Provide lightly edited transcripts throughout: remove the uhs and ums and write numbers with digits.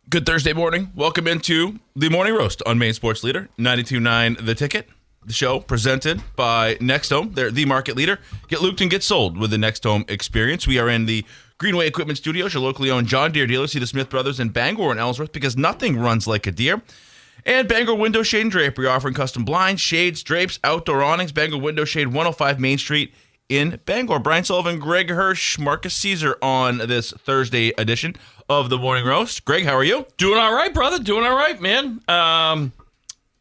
Good Thursday morning. Welcome into the Morning Roast on Maine Sports Leader, 92.9 The Ticket. The show presented by Next Home. They're the market leader. Get looped and get sold with the Next Home experience. We are in the Greenway Equipment Studios, your locally owned John Deere dealer. See the Smith Brothers in Bangor and Ellsworth because nothing runs like a Deere. And Bangor Window Shade and Drapery offering custom blinds, shades, drapes, outdoor awnings. Bangor Window Shade, 105 Main Street in Bangor. Brian Sullivan, Greg Hirsch, Marqus Cesar on this Thursday edition of the Morning Roast. Greg, how are you? Doing all right, brother. Doing all right, man.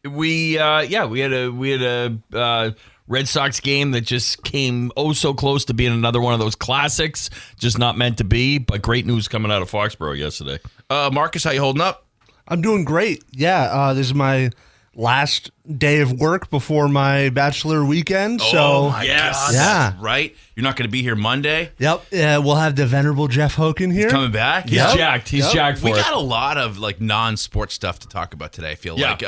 We had a Red Sox game that just came so close to being another one of those classics, just not meant to be. But great news coming out of Foxborough yesterday. Marcus, how you holding up? I'm doing great. Yeah, this is my last day of work before my bachelor weekend. Oh, my yes. God. Yeah. That's right. You're not going to be here Monday? Yep. We'll have the venerable Jeff Hoak in here. He's coming back? He's jacked. He's jacked for We it. got a lot of non-sports stuff to talk about today, I feel like.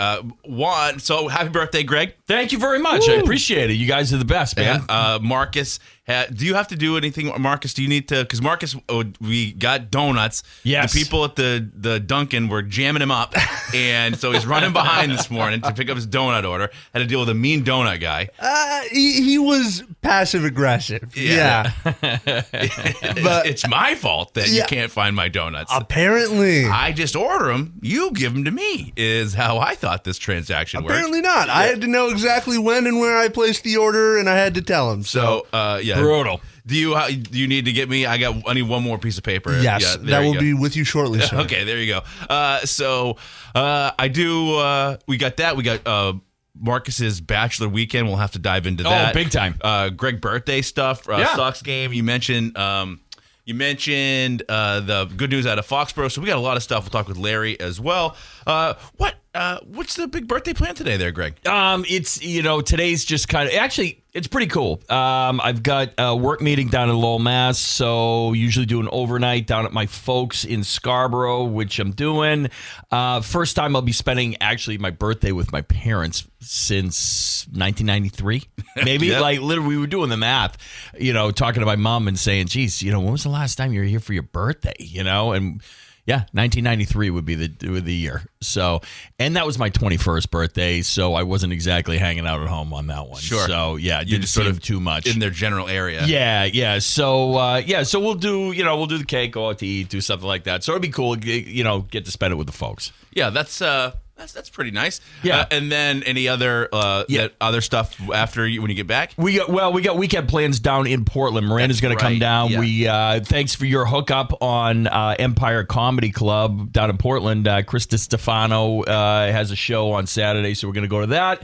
So happy birthday, Greg. Thank you very much. I appreciate it. You guys are the best, man. Marcus, do you have to do anything, Marcus? Do you need to? Because Marcus, we got donuts. Yes. The people at the Dunkin' were jamming him up, and so he's running behind this morning to pick up his donut order. Had to deal with a mean donut guy. He was passive aggressive. Yeah. But it's my fault that you can't find my donuts. Apparently. I just order them. You give them to me. Is how I thought this transaction worked. Apparently not. I had to know exactly when and where I placed the order, and I had to tell him. So brutal. Do you need to get me? I need one more piece of paper. Yes, that will be with you shortly, sir. Okay, there you go. I do. We got that. We got Marcus's bachelor weekend. We'll have to dive into that. Oh, big time. Greg birthday stuff. Sox game. You mentioned. You mentioned the good news out of Foxborough. So we got a lot of stuff. We'll talk with Larry as well. What's the big birthday plan today there, Greg? It's, today's just kind of, actually, it's pretty cool. I've got a work meeting down in Lowell, Mass. So usually do an overnight down at my folks in Scarborough, which I'm doing. First time I'll be spending actually my birthday with my parents since 1993. Maybe like literally we were doing the math, talking to my mom and saying, geez, when was the last time you were here for your birthday? And yeah, 1993 would be the year. So, and that was my 21st birthday, so I wasn't exactly hanging out at home on that one. Sure. So, yeah, you just sort of too much in their general area. Yeah. So, so we'll do, we'll do the cake, go out to eat, do something like that. So it'll be cool, get to spend it with the folks. Yeah, that's pretty nice. Yeah. And then any other other stuff after when you get back? We got weekend plans down in Portland. Miranda's going to come down. Yeah. We thanks for your hookup on Empire Comedy Club down in Portland. Chris DiStefano has a show on Saturday, so we're going to go to that.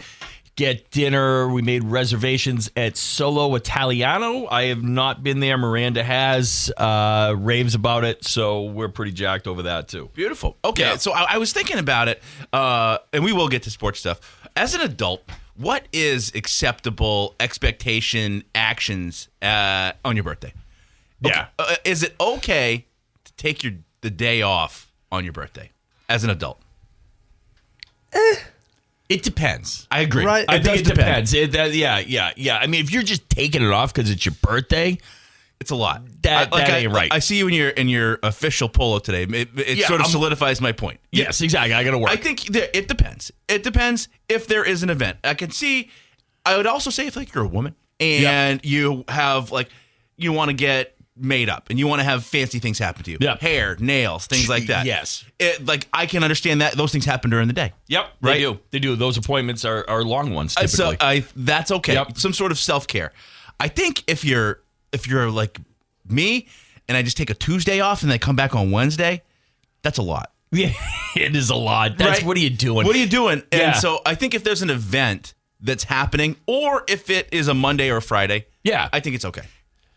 Get dinner. We made reservations at Solo Italiano. I have not been there. Miranda has. Raves about it, so we're pretty jacked over that too. Beautiful. Okay, so I was thinking about it, and we will get to sports stuff. As an adult, what is acceptable expectation actions on your birthday? Okay. Yeah. Is it okay to take the day off on your birthday as an adult? It depends. I agree. Right. I think it depends. Yeah. I mean, if you're just taking it off because it's your birthday, it's a lot. That ain't right. I see you in your official polo today. It sort of solidifies my point. Yes, exactly. I got to work. I think it depends. It depends if there is an event. I would also say if you're a woman and you have you want to get made up and you want to have fancy things happen to you. Yeah. Hair, nails, things like that. Yes. I can understand that those things happen during the day. Yep. Right? They do. Those appointments are long ones typically. So that's okay. Yep. Some sort of self-care. I think if you're like me and I just take a Tuesday off and then come back on Wednesday, that's a lot. Yeah, it is a lot. That's right? What are you doing? What are you doing? Yeah. And so I think if there's an event that's happening or if it is a Monday or a Friday, I think it's okay.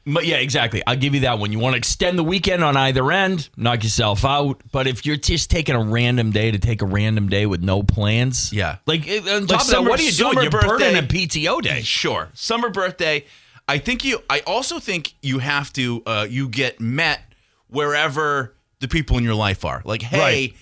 But yeah, exactly. I'll give you that one. You want to extend the weekend on either end, knock yourself out. But if you're just taking a random day to take a random day with no plans, yeah. On top of that, what are you doing? You're burning a PTO day. Sure. Summer birthday. I also think you have to, you get met wherever the people in your life are. Like, hey,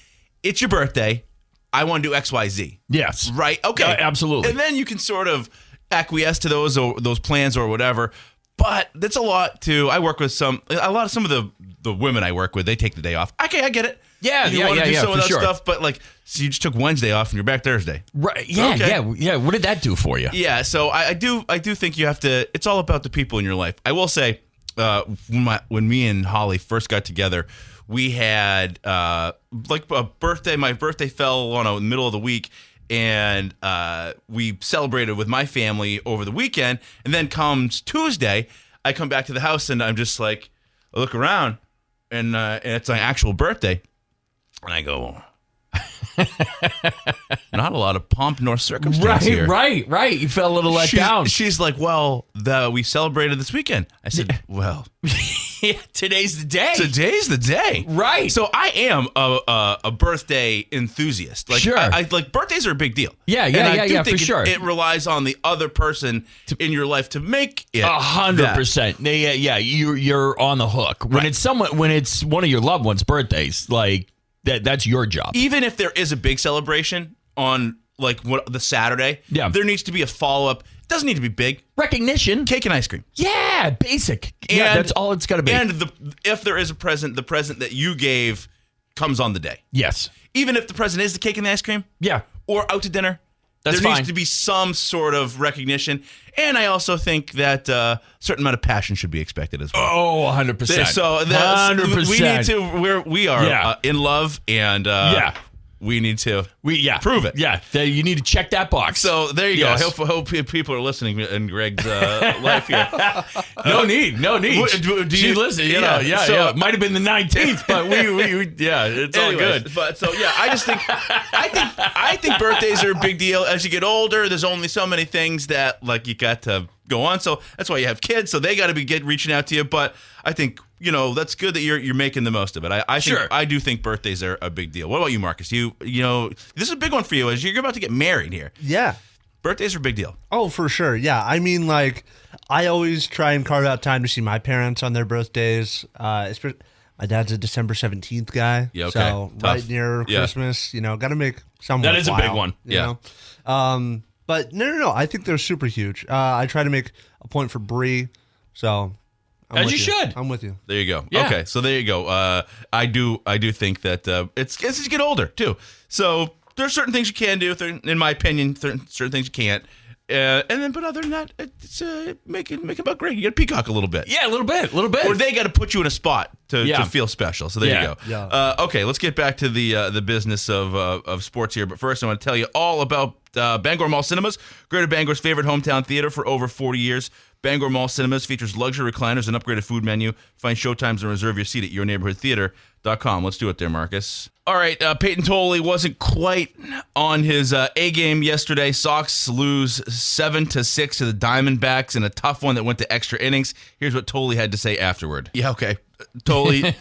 it's your birthday. I want to do X, Y, Z. Yes. Right? Okay. Absolutely. And then you can sort of acquiesce to those plans or whatever. But that's a lot too. I work with some of the women I work with. They take the day off. Okay, I get it. Yeah, you want to do some of that sure. stuff, but like, so you just took Wednesday off and you're back Thursday. Right? Yeah, Okay. yeah. What did that do for you? Yeah, so I do think you have to. It's all about the people in your life. I will say, when me and Holly first got together, we had like a birthday. My birthday fell on the middle of the week, and we celebrated with my family over the weekend. And then comes Tuesday, I come back to the house and I'm just like, I look around, and it's my actual birthday, and I go, not a lot of pomp nor circumstance here. Right. You felt a little let down. She's like, well, we celebrated this weekend. I said, well, today's the day. Today's the day. Right. So I am a birthday enthusiast. Like, Sure. I like birthdays are a big deal. Yeah, for sure. It relies on the other person in your life to make it 100%. Yeah. You're on the hook when it's one of your loved ones' birthdays. Like that's your job. Even if there is a big celebration on like the Saturday, there needs to be a follow up. It doesn't need to be big. Recognition. Cake and ice cream. Yeah, basic. Yeah, that's all it's got to be. And if there is a present, the present that you gave comes on the day. Yes. Even if the present is the cake and the ice cream. Yeah. Or out to dinner. That's there fine. needs to be some sort of recognition. And I also think that a certain amount of passion should be expected as well. Oh, 100%. So 100%. we need to, we are in love, and we need to prove it. Yeah, you need to check that box. So there you go. I hope people are listening in Greg's life here. No need. Do you listen? Yeah. It might have been the 19th, but it's all good. But I think birthdays are a big deal. As you get older, there's only so many things that like you got to go on. So that's why you have kids. So they got to be reaching out to you. But I think that's good that you're making the most of it. I do think birthdays are a big deal. What about you, Marcus? You this is a big one for you as you're about to get married here. Yeah. Birthdays are a big deal. Oh, for sure. Yeah. I mean, like, I always try and carve out time to see my parents on their birthdays. Especially, my dad's a December 17th guy. Yeah, okay. So Tough. right near Christmas, got to make some That is a big one. You know? But no. I think they're super huge. I try to make a point for Bree. So as you should. I'm with you. There you go. Yeah. Okay, so there you go. I do think that it's as you get older too. So there's certain things you can do. In my opinion, certain things you can't. But other than that, it's make it about Greg. You got to peacock a little bit. Yeah, a little bit. Or they got to put you in a spot to feel special. So there you go. Yeah. Okay, let's get back to the business of sports here. But first, I want to tell you all about Bangor Mall Cinemas, Greater Bangor's favorite hometown theater for over 40 years. Bangor Mall Cinemas features luxury recliners and upgraded food menu. Find showtimes and reserve your seat at yourneighborhoodtheater.com. Let's do it there, Marcus. All right, Peyton Tolley wasn't quite on his A game yesterday. Sox lose 7-6 to the Diamondbacks in a tough one that went to extra innings. Here's what Tolley had to say afterward. Yeah, okay. Tolley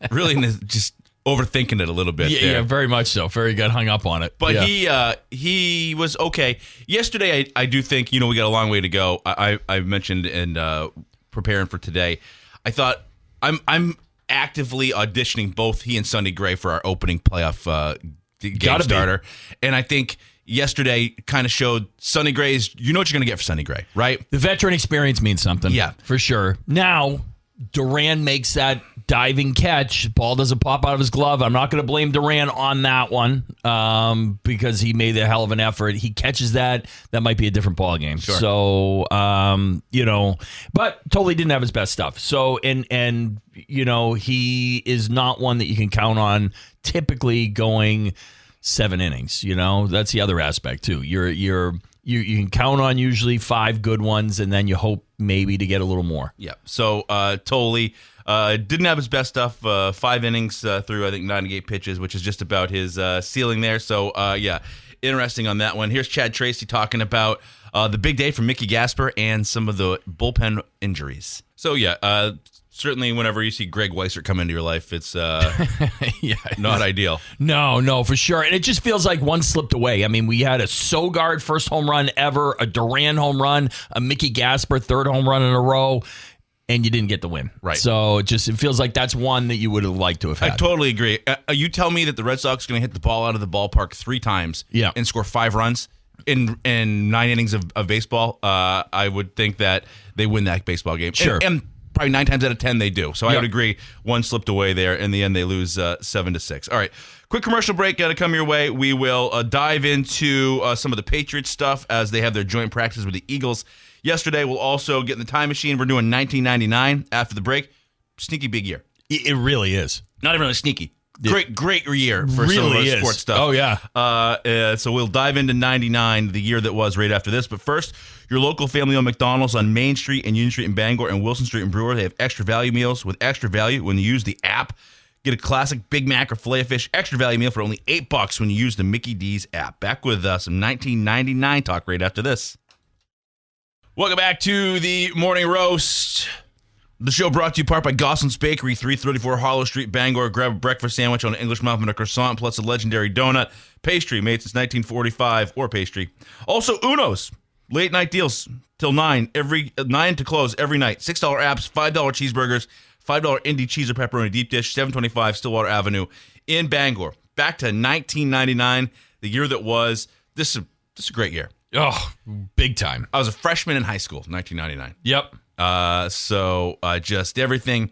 really just overthinking it a little bit. Yeah, very much so. Very got hung up on it. But he was okay. Yesterday, I do think, we got a long way to go. I mentioned in preparing for today, I thought I'm actively auditioning both he and Sonny Gray for our opening playoff game starter. And I think yesterday kind of showed Sonny Gray's, what you're going to get for Sonny Gray, right? The veteran experience means something. Yeah. For sure. Now, Duran makes that diving catch. Ball doesn't pop out of his glove. I'm not going to blame Duran on that one because he made a hell of an effort. He catches that. That might be a different ball game. Sure. So, but totally didn't have his best stuff. So, and he is not one that you can count on typically going 7 innings. That's the other aspect too. You can count on usually 5 good ones, and then you hope maybe to get a little more. Yeah. So Tolley didn't have his best stuff. 5 innings through, I think, 98 pitches, which is just about his ceiling there. So, interesting on that one. Here's Chad Tracy talking about the big day for Mickey Gasper and some of the bullpen injuries. So, certainly whenever you see Greg Weissert come into your life, it's not ideal. No, for sure. And it just feels like one slipped away. I mean, we had a Sogard first home run ever, a Duran home run, a Mickey Gasper third home run in a row, and you didn't get the win. Right. So it feels like that's one that you would have liked to have had. I totally agree. You tell me that the Red Sox are going to hit the ball out of the ballpark 3 times and score 5 runs. in 9 innings of baseball, I would think that they win that baseball game. Sure. And probably 9 times out of 10 they do. So I Yep. would agree. One slipped away there. In the end, they lose 7-6. All right. Quick commercial break to come your way. We will dive into some of the Patriots stuff as they have their joint practice with the Eagles yesterday. We'll also get in the time machine. We're doing 1999 after the break. Sneaky big year. It really is. Not even really sneaky. Great year for some of Really our is. sports stuff. Oh, yeah. So we'll dive into 99, the year that was right after this. But first, your local family-owned McDonald's on Main Street and Union Street in Bangor and Wilson Street in Brewer. They have extra value meals with extra value when you use the app. Get a classic Big Mac or Filet-O-Fish extra value meal for only $8 when you use the Mickey D's app. Back with some 1999 talk right after this. Welcome back to the Morning Roast. The show brought to you part by Goslin's Bakery, 334 Hollow Street, Bangor. Grab a breakfast sandwich on an English muffin and a croissant, plus a legendary donut. Pastry made since 1945, or pastry. Also, Uno's. Late night deals till 9 to close every night. $6 apps, $5 cheeseburgers, $5 Indie cheese or pepperoni deep dish, 725 Stillwater Avenue in Bangor. Back to 1999, the year that was. This is a great year. Oh, big time. I was a freshman in high school, 1999. Yep. So just everything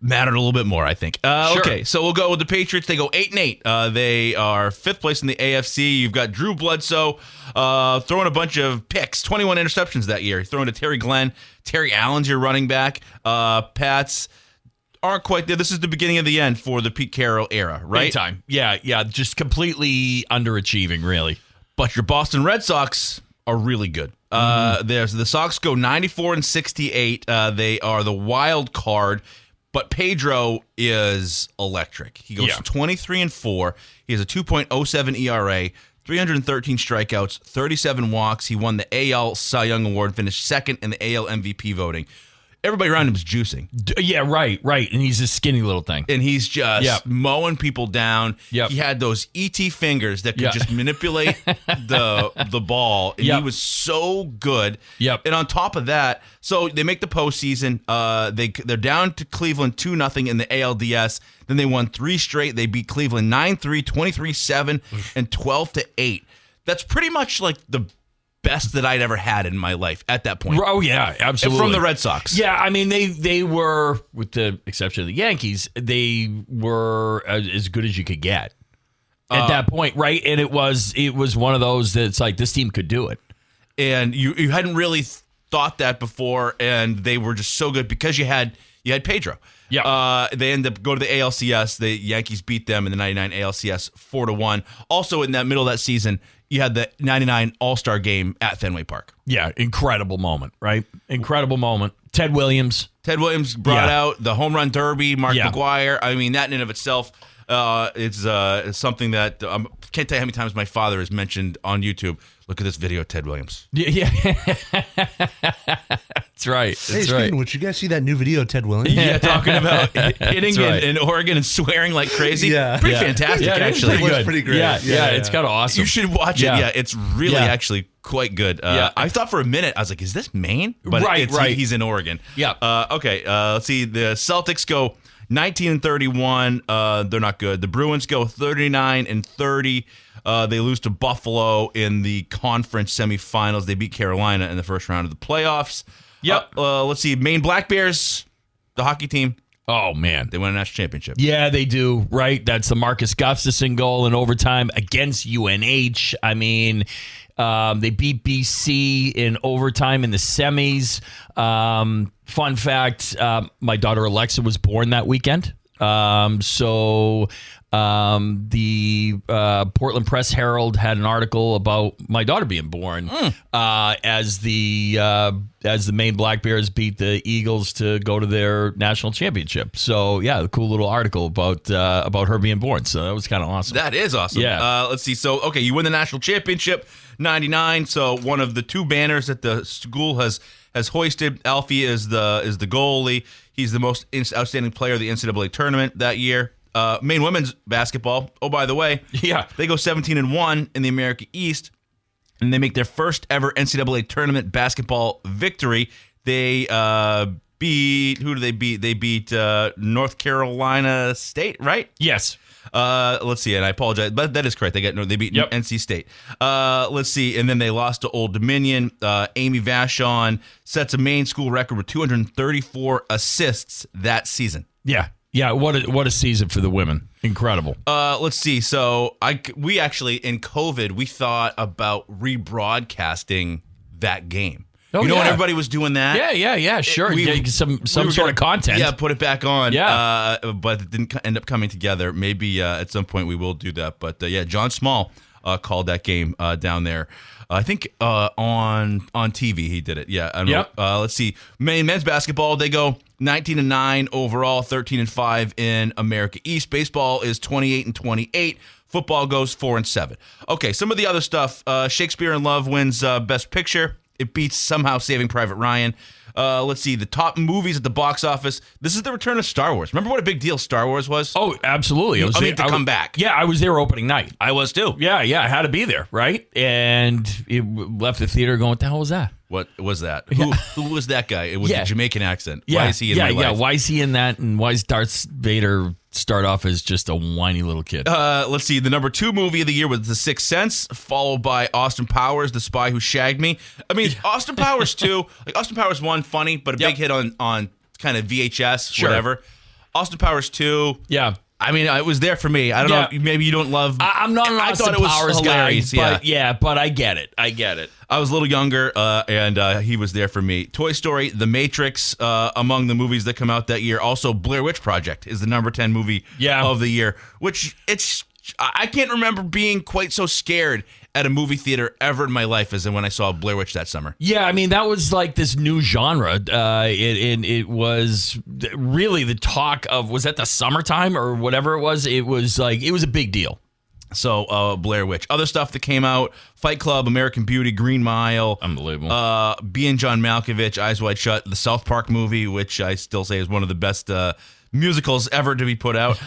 mattered a little bit more, I think. Sure. Okay, so we'll go with the Patriots. They go 8-8. They are 5th place in the AFC. You've got Drew Bledsoe throwing a bunch of picks, 21 interceptions that year. Throwing to Terry Glenn. Terry Allen's your running back. Pats aren't quite there. This is the beginning of the end for the Pete Carroll era, right? Big time. Yeah. Just completely underachieving, really. But your Boston Red Sox are really good. The Sox go 94-68. They are the wild card, but Pedro is electric. He goes 23-4. He has a 2.07 ERA, 313 strikeouts, 37 walks. He won the AL Cy Young Award, finished second in the AL MVP voting. Everybody around him is juicing. Yeah, right. And he's a skinny little thing. And he's just mowing people down. Yep. He had those ET fingers that could just manipulate the ball. And he was so good. Yep. And on top of that, so they make the postseason. They're down to Cleveland 2-0 in the ALDS. Then they won 3 straight. They beat Cleveland 9-3, 23-7, and 12-8. That's pretty much like the best that I'd ever had in my life at that point. Oh, yeah, absolutely. From the Red Sox. Yeah, I mean, they were, with the exception of the Yankees, they were as good as you could get at that point, right? And it was one of those that's like, this team could do it. And you hadn't really thought that before, and they were just so good because you had Pedro. Yeah. They end up going to the ALCS. The Yankees beat them in the 99 ALCS 4-1. Also in that middle of that season, you had the 99 All-Star game at Fenway Park. Yeah, incredible moment, right? Incredible moment. Ted Williams brought out the home run derby, Mark McGuire. I mean, that in and of itself, it's something that can't tell you how many times my father has mentioned on YouTube. Look at this video of Ted Williams. Yeah. That's right. Hey, speaking, would you guys see that new video of Ted Williams? Yeah, talking about hitting in Oregon and swearing like crazy. Yeah. Pretty fantastic, actually. It was pretty great. Yeah, it's kind of awesome. You should watch it. Yeah, it's really actually quite good. Yeah. I thought for a minute, I was like, is this Maine? But right. He's in Oregon. Yeah. Okay, let's see. The Celtics go 19-31. They're not good. The Bruins go 39-30. They lose to Buffalo in the conference semifinals. They beat Carolina in the first round of the playoffs. Yep. Let's see. Maine Black Bears, the hockey team. Oh, man. They won a national championship. Yeah, they do, right? That's the Marcus Gustafson goal in overtime against UNH. I mean, they beat BC in overtime in the semis. Fun fact, my daughter Alexa was born that weekend. The Portland Press Herald had an article about my daughter being born as the Maine Black Bears beat the Eagles to go to their national championship. So yeah, a cool little article about her being born. So that was kind of awesome. That is awesome. Yeah. Let's see. So okay, you win the national championship, 99. So one of the 2 banners that the school has hoisted. Alfie is the goalie. He's the most outstanding player of the NCAA tournament that year. Maine women's basketball. Oh, by the way, they go 17-1 in the America East, and they make their first ever NCAA tournament basketball victory. They beat, who do they beat? They beat North Carolina State, right? Yes. Let's see, and I apologize, but that is correct. They beat NC State. Let's see, and then they lost to Old Dominion. Amy Vachon sets a Maine school record with 234 assists that season. Yeah. Yeah, what a season for the women. Incredible. Let's see. So we actually, in COVID, we thought about rebroadcasting that game. Oh, when everybody was doing that? Yeah, sure. Some sort of content. Yeah, put it back on. Yeah. But it didn't end up coming together. Maybe at some point we will do that. But John Small called that game down there. I think on TV he did it. Yeah. Let's see. Maine men's basketball, they go 19-9 overall, 13-5 in America East. Baseball is 28-28. Football goes 4-7. Okay, some of the other stuff. Shakespeare in Love wins Best Picture. It beats somehow Saving Private Ryan. Let's see, the top movies at the box office. This is the return of Star Wars. Remember what a big deal Star Wars was? Oh, absolutely. To come back. Yeah, I was there opening night. I was too. Yeah, I had to be there, right? And it left the theater going, what the hell was that? What was that? Who was that guy? It was a Jamaican accent. Yeah. Why is he in my life? Yeah, why is he in that? And why is Darth Vader start off as just a whiny little kid? Let's see. The number 2 movie of the year was The Sixth Sense, followed by Austin Powers, The Spy Who Shagged Me. I mean, Austin Powers 2, Austin Powers 1, funny, but a big hit on kind of VHS, whatever. Austin Powers 2. Yeah. I mean, it was there for me. I don't know. Maybe you don't love. I'm not an Austin Powers guy, but I get it. I was a little younger, and he was there for me. Toy Story, The Matrix, among the movies that come out that year. Also, Blair Witch Project is the number 10 movie of the year. Which I can't remember being quite so scared at a movie theater ever in my life as when I saw Blair Witch that summer. Yeah, I mean, that was like this new genre. It was really the talk of, was that the summertime or whatever it was? It was a big deal. So, Blair Witch. Other stuff that came out, Fight Club, American Beauty, Green Mile. Unbelievable. Being John Malkovich, Eyes Wide Shut, the South Park movie, which I still say is one of the best musicals ever to be put out.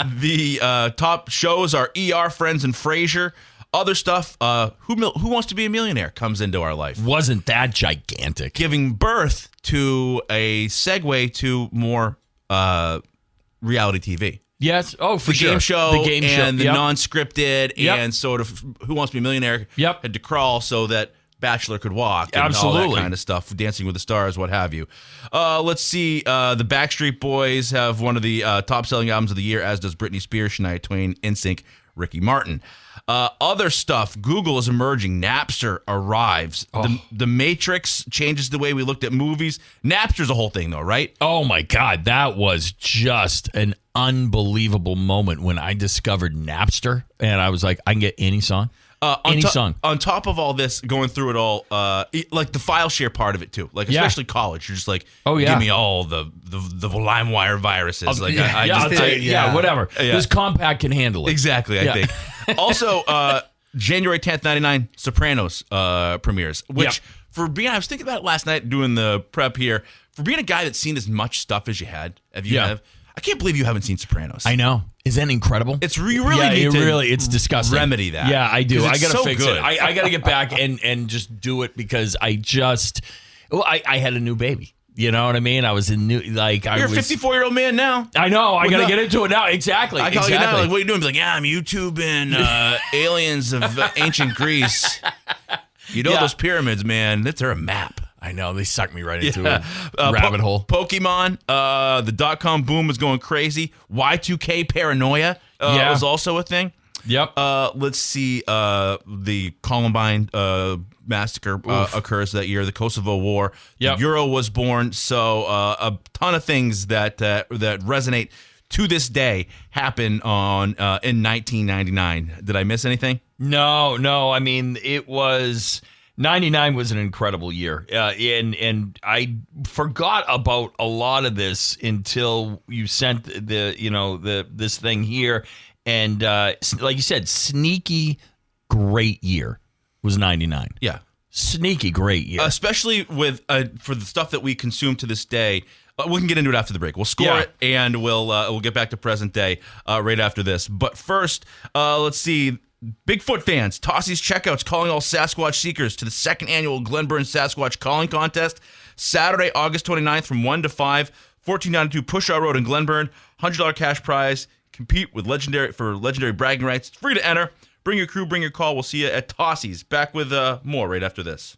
The top shows are ER, Friends, and Frasier. Other stuff, Who Wants to Be a Millionaire comes into our life. Wasn't that gigantic? Giving birth to a segue to more reality TV. Yes. Oh, for sure. The game show and the non-scripted and sort of Who Wants to Be a Millionaire had to crawl so that Bachelor could walk and all that kind of stuff, Dancing with the Stars, what have you. Let's see. The Backstreet Boys have one of the top-selling albums of the year, as does Britney Spears, Shania Twain, NSYNC, Ricky Martin. Other stuff, Google is emerging. Napster arrives. The Matrix changes the way we looked at movies. Napster's a whole thing, though, right? Oh, my God. That was just an unbelievable moment when I discovered Napster, and I was like, I can get any song. Song. On top of all this, going through it all, like the file share part of it too, like especially college, you're just like, give me all the LimeWire viruses. Like, I'll tell you, whatever. This compact can handle it. Exactly, I think. Also, January 10th, 99, Sopranos premieres. Which I was thinking about it last night doing the prep here. For being a guy that's seen as much stuff as you have, I can't believe you haven't seen Sopranos. I know. Isn't that incredible? It's it's disgusting. Remedy that. Yeah, I do. I gotta fix good. it. I gotta get back and just do it because I had a new baby. You know what I mean? I was in new You're a 54-year-old man now. I know. I gotta get into it now. Exactly. I call you now. Like, what are you doing? Be like, I'm YouTubing aliens of ancient Greece. You know those pyramids, man. They're a map. I know, they sucked me right into a rabbit hole. Pokemon, the .com boom was going crazy. Y2K paranoia was also a thing. Yep. Let's see, the Columbine massacre occurs that year. The Kosovo War. The Euro was born. So a ton of things that resonate to this day happen in 1999. Did I miss anything? No. I mean, it was... 99 was an incredible year, and I forgot about a lot of this until you sent this thing here, and like you said, sneaky great year was 99. Yeah, sneaky great year, especially with for the stuff that we consume to this day. We can get into it after the break. We'll score it, and we'll get back to present day right after this. But first, let's see. Bigfoot fans, Tossie's Checkouts calling all Sasquatch seekers to the second annual Glenburn Sasquatch Calling Contest, Saturday, August 29th from 1 to 5, 1492 Pushaw Road in Glenburn, $100 cash prize, compete with legendary bragging rights. It's free to enter. Bring your crew, bring your call. We'll see you at Tossie's. Back with more right after this.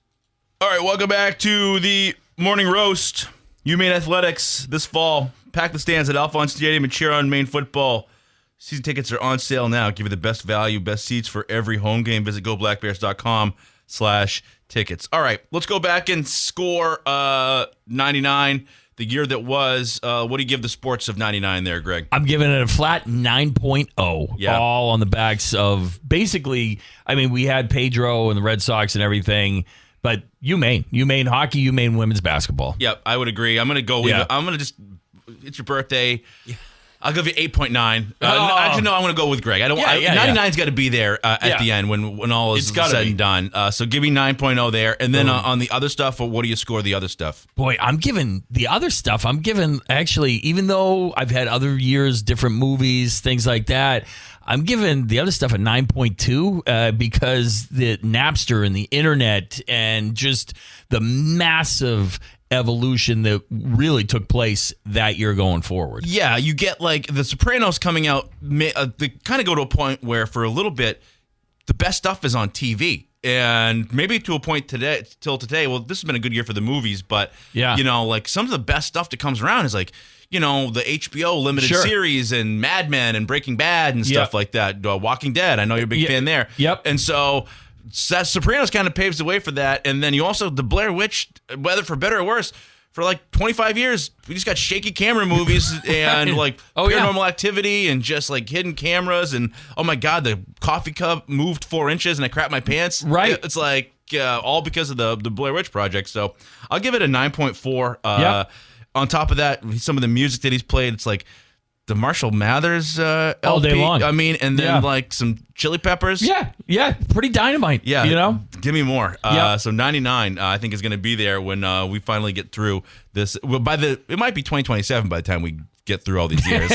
All right, welcome back to the Morning Roast. UMaine Athletics this fall. Pack the stands at Alphonse Stadium and cheer on Maine football. Season tickets are on sale now. Give you the best value, best seats for every home game. Visit goblackbears.com/tickets. All right, let's go back and score 99, the year that was. What do you give the sports of 99 there, Greg? I'm giving it a flat 9.0. Yeah. All on the backs of basically, I mean, we had Pedro and the Red Sox and everything, but UMaine hockey, UMaine women's basketball. Yep, I would agree. I'm going to go with it. I'm going to just, it's your birthday. Yeah. I'll give you 8.9. Actually, no, I'm going to go with Greg. 99's got to be there at the end when all is said and done. So give me 9.0 there. And then on the other stuff, what do you score the other stuff? Boy, I'm giving the other stuff. Actually, even though I've had other years, different movies, things like that, I'm giving the other stuff a 9.2 because the Napster and the internet and just the massive evolution that really took place that year going forward. Yeah, you get like The Sopranos coming out. They kind of go to a point where for a little bit, the best stuff is on TV. And maybe to a point till today, well, this has been a good year for the movies, but like some of the best stuff that comes around is like, the HBO limited series and Mad Men and Breaking Bad and stuff like that. Walking Dead, I know you're a big fan there. Yep. And so Sopranos kind of paves the way for that. And then you also, the Blair Witch, whether for better or worse, for like 25 years, we just got shaky camera movies and like Paranormal Activity and just like hidden cameras. And oh my God, the coffee cup moved 4 inches and I crapped my pants. Right. It's like all because of the Blair Witch Project. So I'll give it a 9.4. On top of that, some of the music that he's played, it's like the Marshall Mathers LP. All day long. I mean, and then like some Chili Peppers. Yeah, pretty dynamite. Yeah, give me more. So 99, I think is going to be there when we finally get through this. Well, it might be 2027 by the time we get through all these years.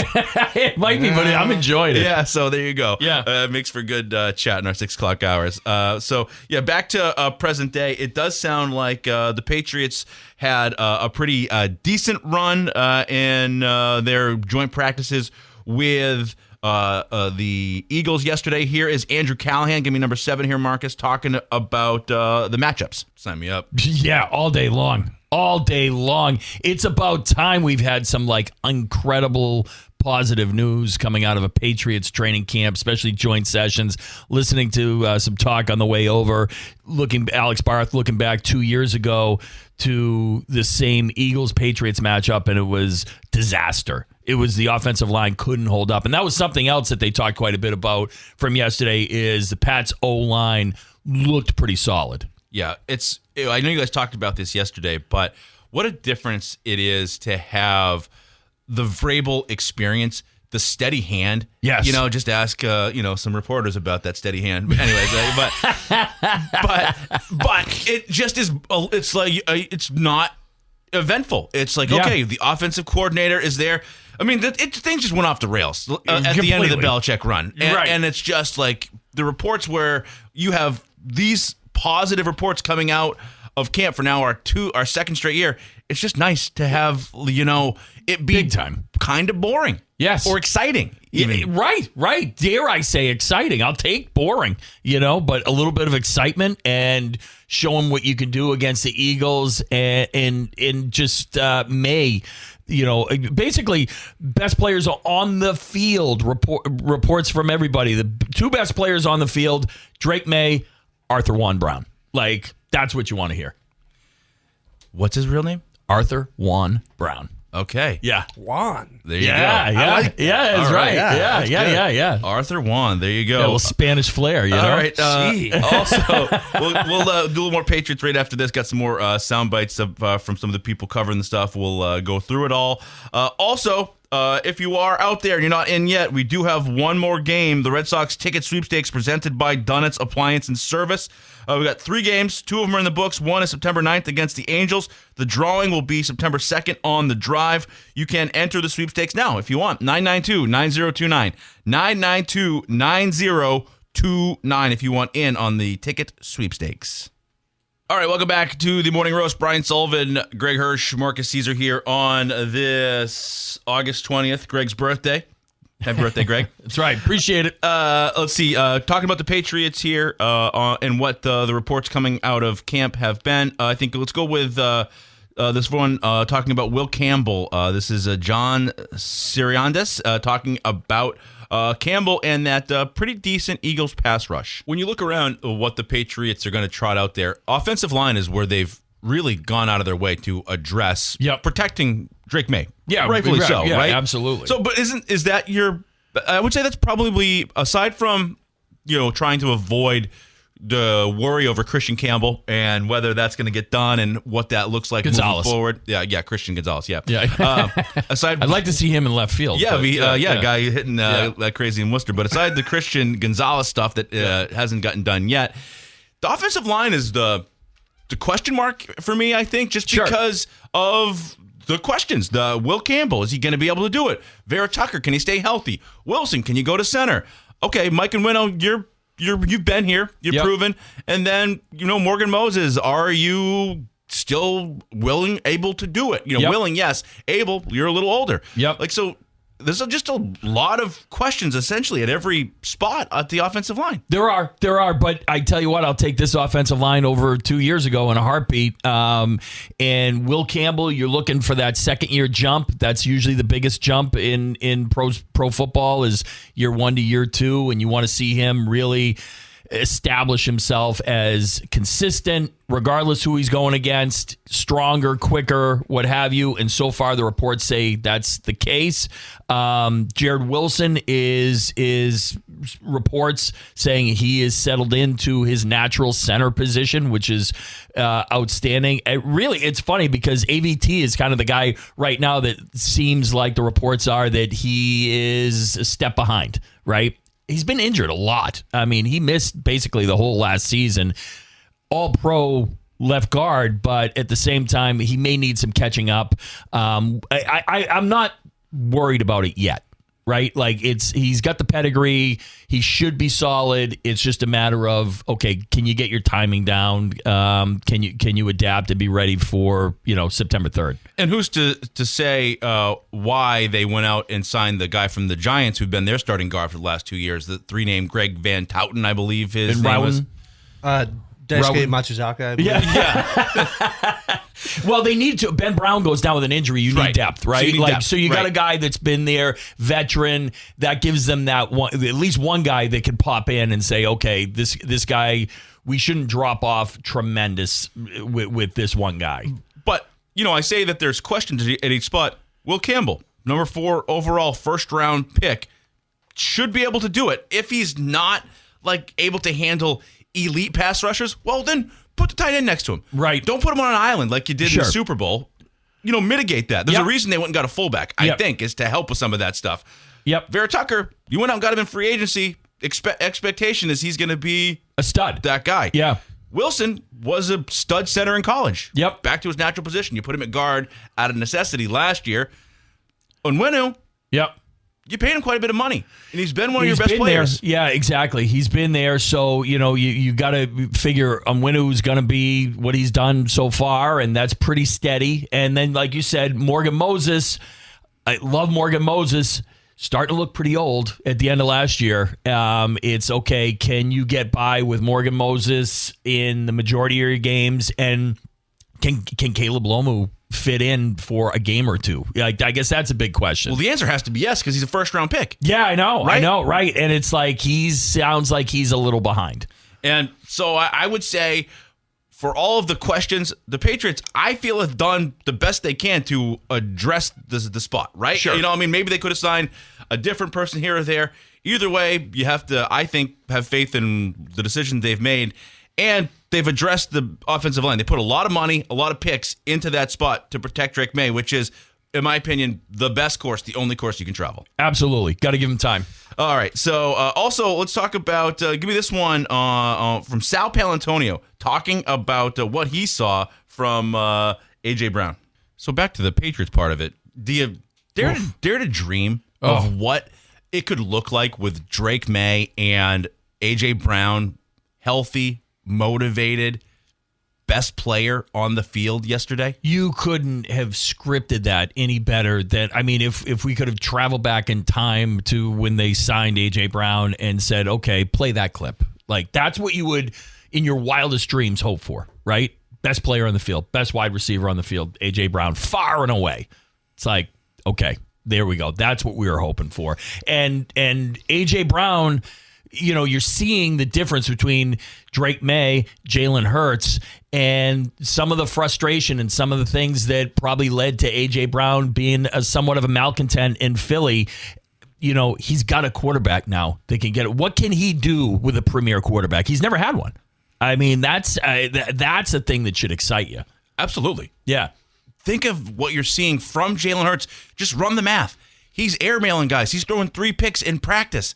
It might be, but I'm enjoying it. Yeah, so there you go. Yeah, it makes for good chat in our 6 o'clock hours. So yeah, back to present day. It does sound like the Patriots had a pretty decent run in their joint practices with the Eagles yesterday. Here is Andrew Callahan. Give me number 7 here, Marcus, talking about the matchups. Sign me up. Yeah, all day long. All day long. It's about time we've had some like incredible positive news coming out of a Patriots training camp, especially joint sessions. Listening to some talk on the way over, Alex Barth looking back 2 years ago to the same Eagles-Patriots matchup, and it was disaster. It was the offensive line couldn't hold up. And that was something else that they talked quite a bit about from yesterday is the Pats O-line looked pretty solid. Yeah, I know you guys talked about this yesterday, but what a difference it is to have the Vrabel experience, the steady hand. Yes. Just ask some reporters about that steady hand. But anyways, but it just is. It's like it's not eventful. It's like okay, the offensive coordinator is there. I mean, things just went off the rails at the end of the Belichick run, and it's just like the reports where you have these positive reports coming out of camp for now our second straight year. It's just nice to have it be big time kind of boring, or exciting. Even. Right. Dare I say exciting? I'll take boring, but a little bit of excitement and show them what you can do against the Eagles and just May. Basically, best players on the field. Reports from everybody. The 2 best players on the field: Drake May, Arthur Juan Brown. Like, that's what you want to hear. What's his real name? Arthur Juan Brown. Okay. Yeah. Juan. There you go. Yeah, that's right. Yeah. Arthur Juan. There you go. Yeah, a little Spanish flair, All right. Also, we'll do a little more Patriots right after this. Got some more sound bites from some of the people covering the stuff. We'll go through it all. Also, if you are out there and you're not in yet, we do have one more game. The Red Sox ticket sweepstakes presented by Dunnett's Appliance and Service. We got 3 games. 2 of them are in the books. One is September 9th against the Angels. The drawing will be September 2nd on the Drive. You can enter the sweepstakes now if you want. 992-9029. 992-9029 if you want in on the ticket sweepstakes. All right, welcome back to the Morning Roast. Brian Sullivan, Greg Hirsch, Marqus Cesar here on this August 20th, Greg's birthday. Happy birthday, Greg. That's right. Appreciate it. Let's see. Talking about the Patriots here and what the reports coming out of camp have been. I think let's go with this one talking about Will Campbell. This is John Siriandes talking about Campbell and that pretty decent Eagles pass rush. When you look around what the Patriots are going to trot out there, offensive line is where they've really gone out of their way to address protecting Drake May. Yeah, rightfully so, yeah, right? Absolutely. So, but is that your? I would say that's probably, aside from trying to avoid the worry over Christian Campbell and whether that's going to get done and what that looks like moving forward. Yeah, Christian Gonzalez. Yeah. I'd like to see him in left field. Yeah, guy hitting like crazy in Worcester. But aside the Christian Gonzalez stuff that hasn't gotten done yet, the offensive line is the question mark for me, I think, just because of the questions. The Will Campbell, is he going to be able to do it? Vera Tucker, can he stay healthy? Wilson, can you go to center? Okay, Mike and Winnow, you've been here, you've proven. And then, Morgan Moses, are you still able to do it? Willing, yes. Able, you're a little older. So there's just a lot of questions essentially at every spot at the offensive line. There are, but I tell you what, I'll take this offensive line over 2 years ago in a heartbeat. And Will Campbell, you're looking for that second-year jump. That's usually the biggest jump in pro football is year 1 to year 2, and you want to see him really establish himself as consistent, regardless who he's going against, stronger, quicker, what have you. And so far, the reports say that's the case. Jared Wilson is reports saying he is settled into his natural center position, which is outstanding. It's funny because AVT is kind of the guy right now that seems like the reports are that he is a step behind, right? He's been injured a lot. I mean, he missed basically the whole last season. All-pro left guard, but at the same time, he may need some catching up. I'm not worried about it yet, right? Like he's got the pedigree. He should be solid. It's just a matter of, okay, can you get your timing down? Can you adapt and be ready for September 3rd? And who's to say why they went out and signed the guy from the Giants who've been their starting guard for the last 2 years? The three-name Greg Van Touten, I believe his name was. Daisuke Matsuzaka. Yeah. Well, they need to. Ben Brown goes down with an injury. You need depth, right? So you got a guy that's been there, veteran, that gives them that one, at least one guy that can pop in and say, okay, this guy, we shouldn't drop off tremendous with this one guy. But, I say that there's questions at each spot. Will Campbell, number 4 overall first-round pick, should be able to do it. If he's not able to handle elite pass rushers, well, then put the tight end next to him. Right. Don't put him on an island like you did in the Super Bowl. Mitigate that. There's a reason they went and got a fullback, I think, is to help with some of that stuff. Vera Tucker, you went out and got him in free agency. Expectation is he's going to be a stud. That guy. Yeah. Wilson was a stud center in college. Yep. Back to his natural position. You put him at guard out of necessity last year. Onwenu. Yep. You paid him quite a bit of money, and he's been one of your best players. There. Yeah, exactly. He's been there, so you got to figure Onwenu's going to be what he's done so far, and that's pretty steady. And then, like you said, Morgan Moses. I love Morgan Moses. Starting to look pretty old at the end of last year. It's okay. Can you get by with Morgan Moses in the majority of your games, and can Caleb Lomu fit in for a game or two? I guess that's a big question. Well, the answer has to be yes, because he's a first-round pick. Yeah, I know. Right? And it's like sounds like he's a little behind. And so I would say, for all of the questions, the Patriots, I feel, have done the best they can to address the spot, right? Sure. Maybe they could have signed a different person here or there. Either way, you have to, I think, have faith in the decision they've made. And they've addressed the offensive line. They put a lot of money, a lot of picks into that spot to protect Drake May, which is, in my opinion, the best course, the only course you can travel. Absolutely. Got to give him time. All right. So also, let's talk about, give me this one from Sal Paolantonio, talking about what he saw from A.J. Brown. So back to the Patriots part of it. Do you dare to dream of what it could look like with Drake May and A.J. Brown healthy, motivated, best player on the field yesterday? You couldn't have scripted that any better. If we could have traveled back in time to when they signed A.J. Brown and said, okay, play that clip. Like, that's what you would, in your wildest dreams, hope for, right? Best player on the field, best wide receiver on the field, A.J. Brown, far and away. It's like, okay, there we go. That's what we were hoping for. And A.J. Brown, you're seeing the difference between Drake May, Jalen Hurts, and some of the frustration and some of the things that probably led to A.J. Brown being somewhat of a malcontent in Philly. He's got a quarterback now that can get it. What can he do with a premier quarterback? He's never had one. I mean, that's a thing that should excite you. Absolutely. Yeah. Think of what you're seeing from Jalen Hurts. Just run the math. He's airmailing guys. He's throwing 3 picks in practice.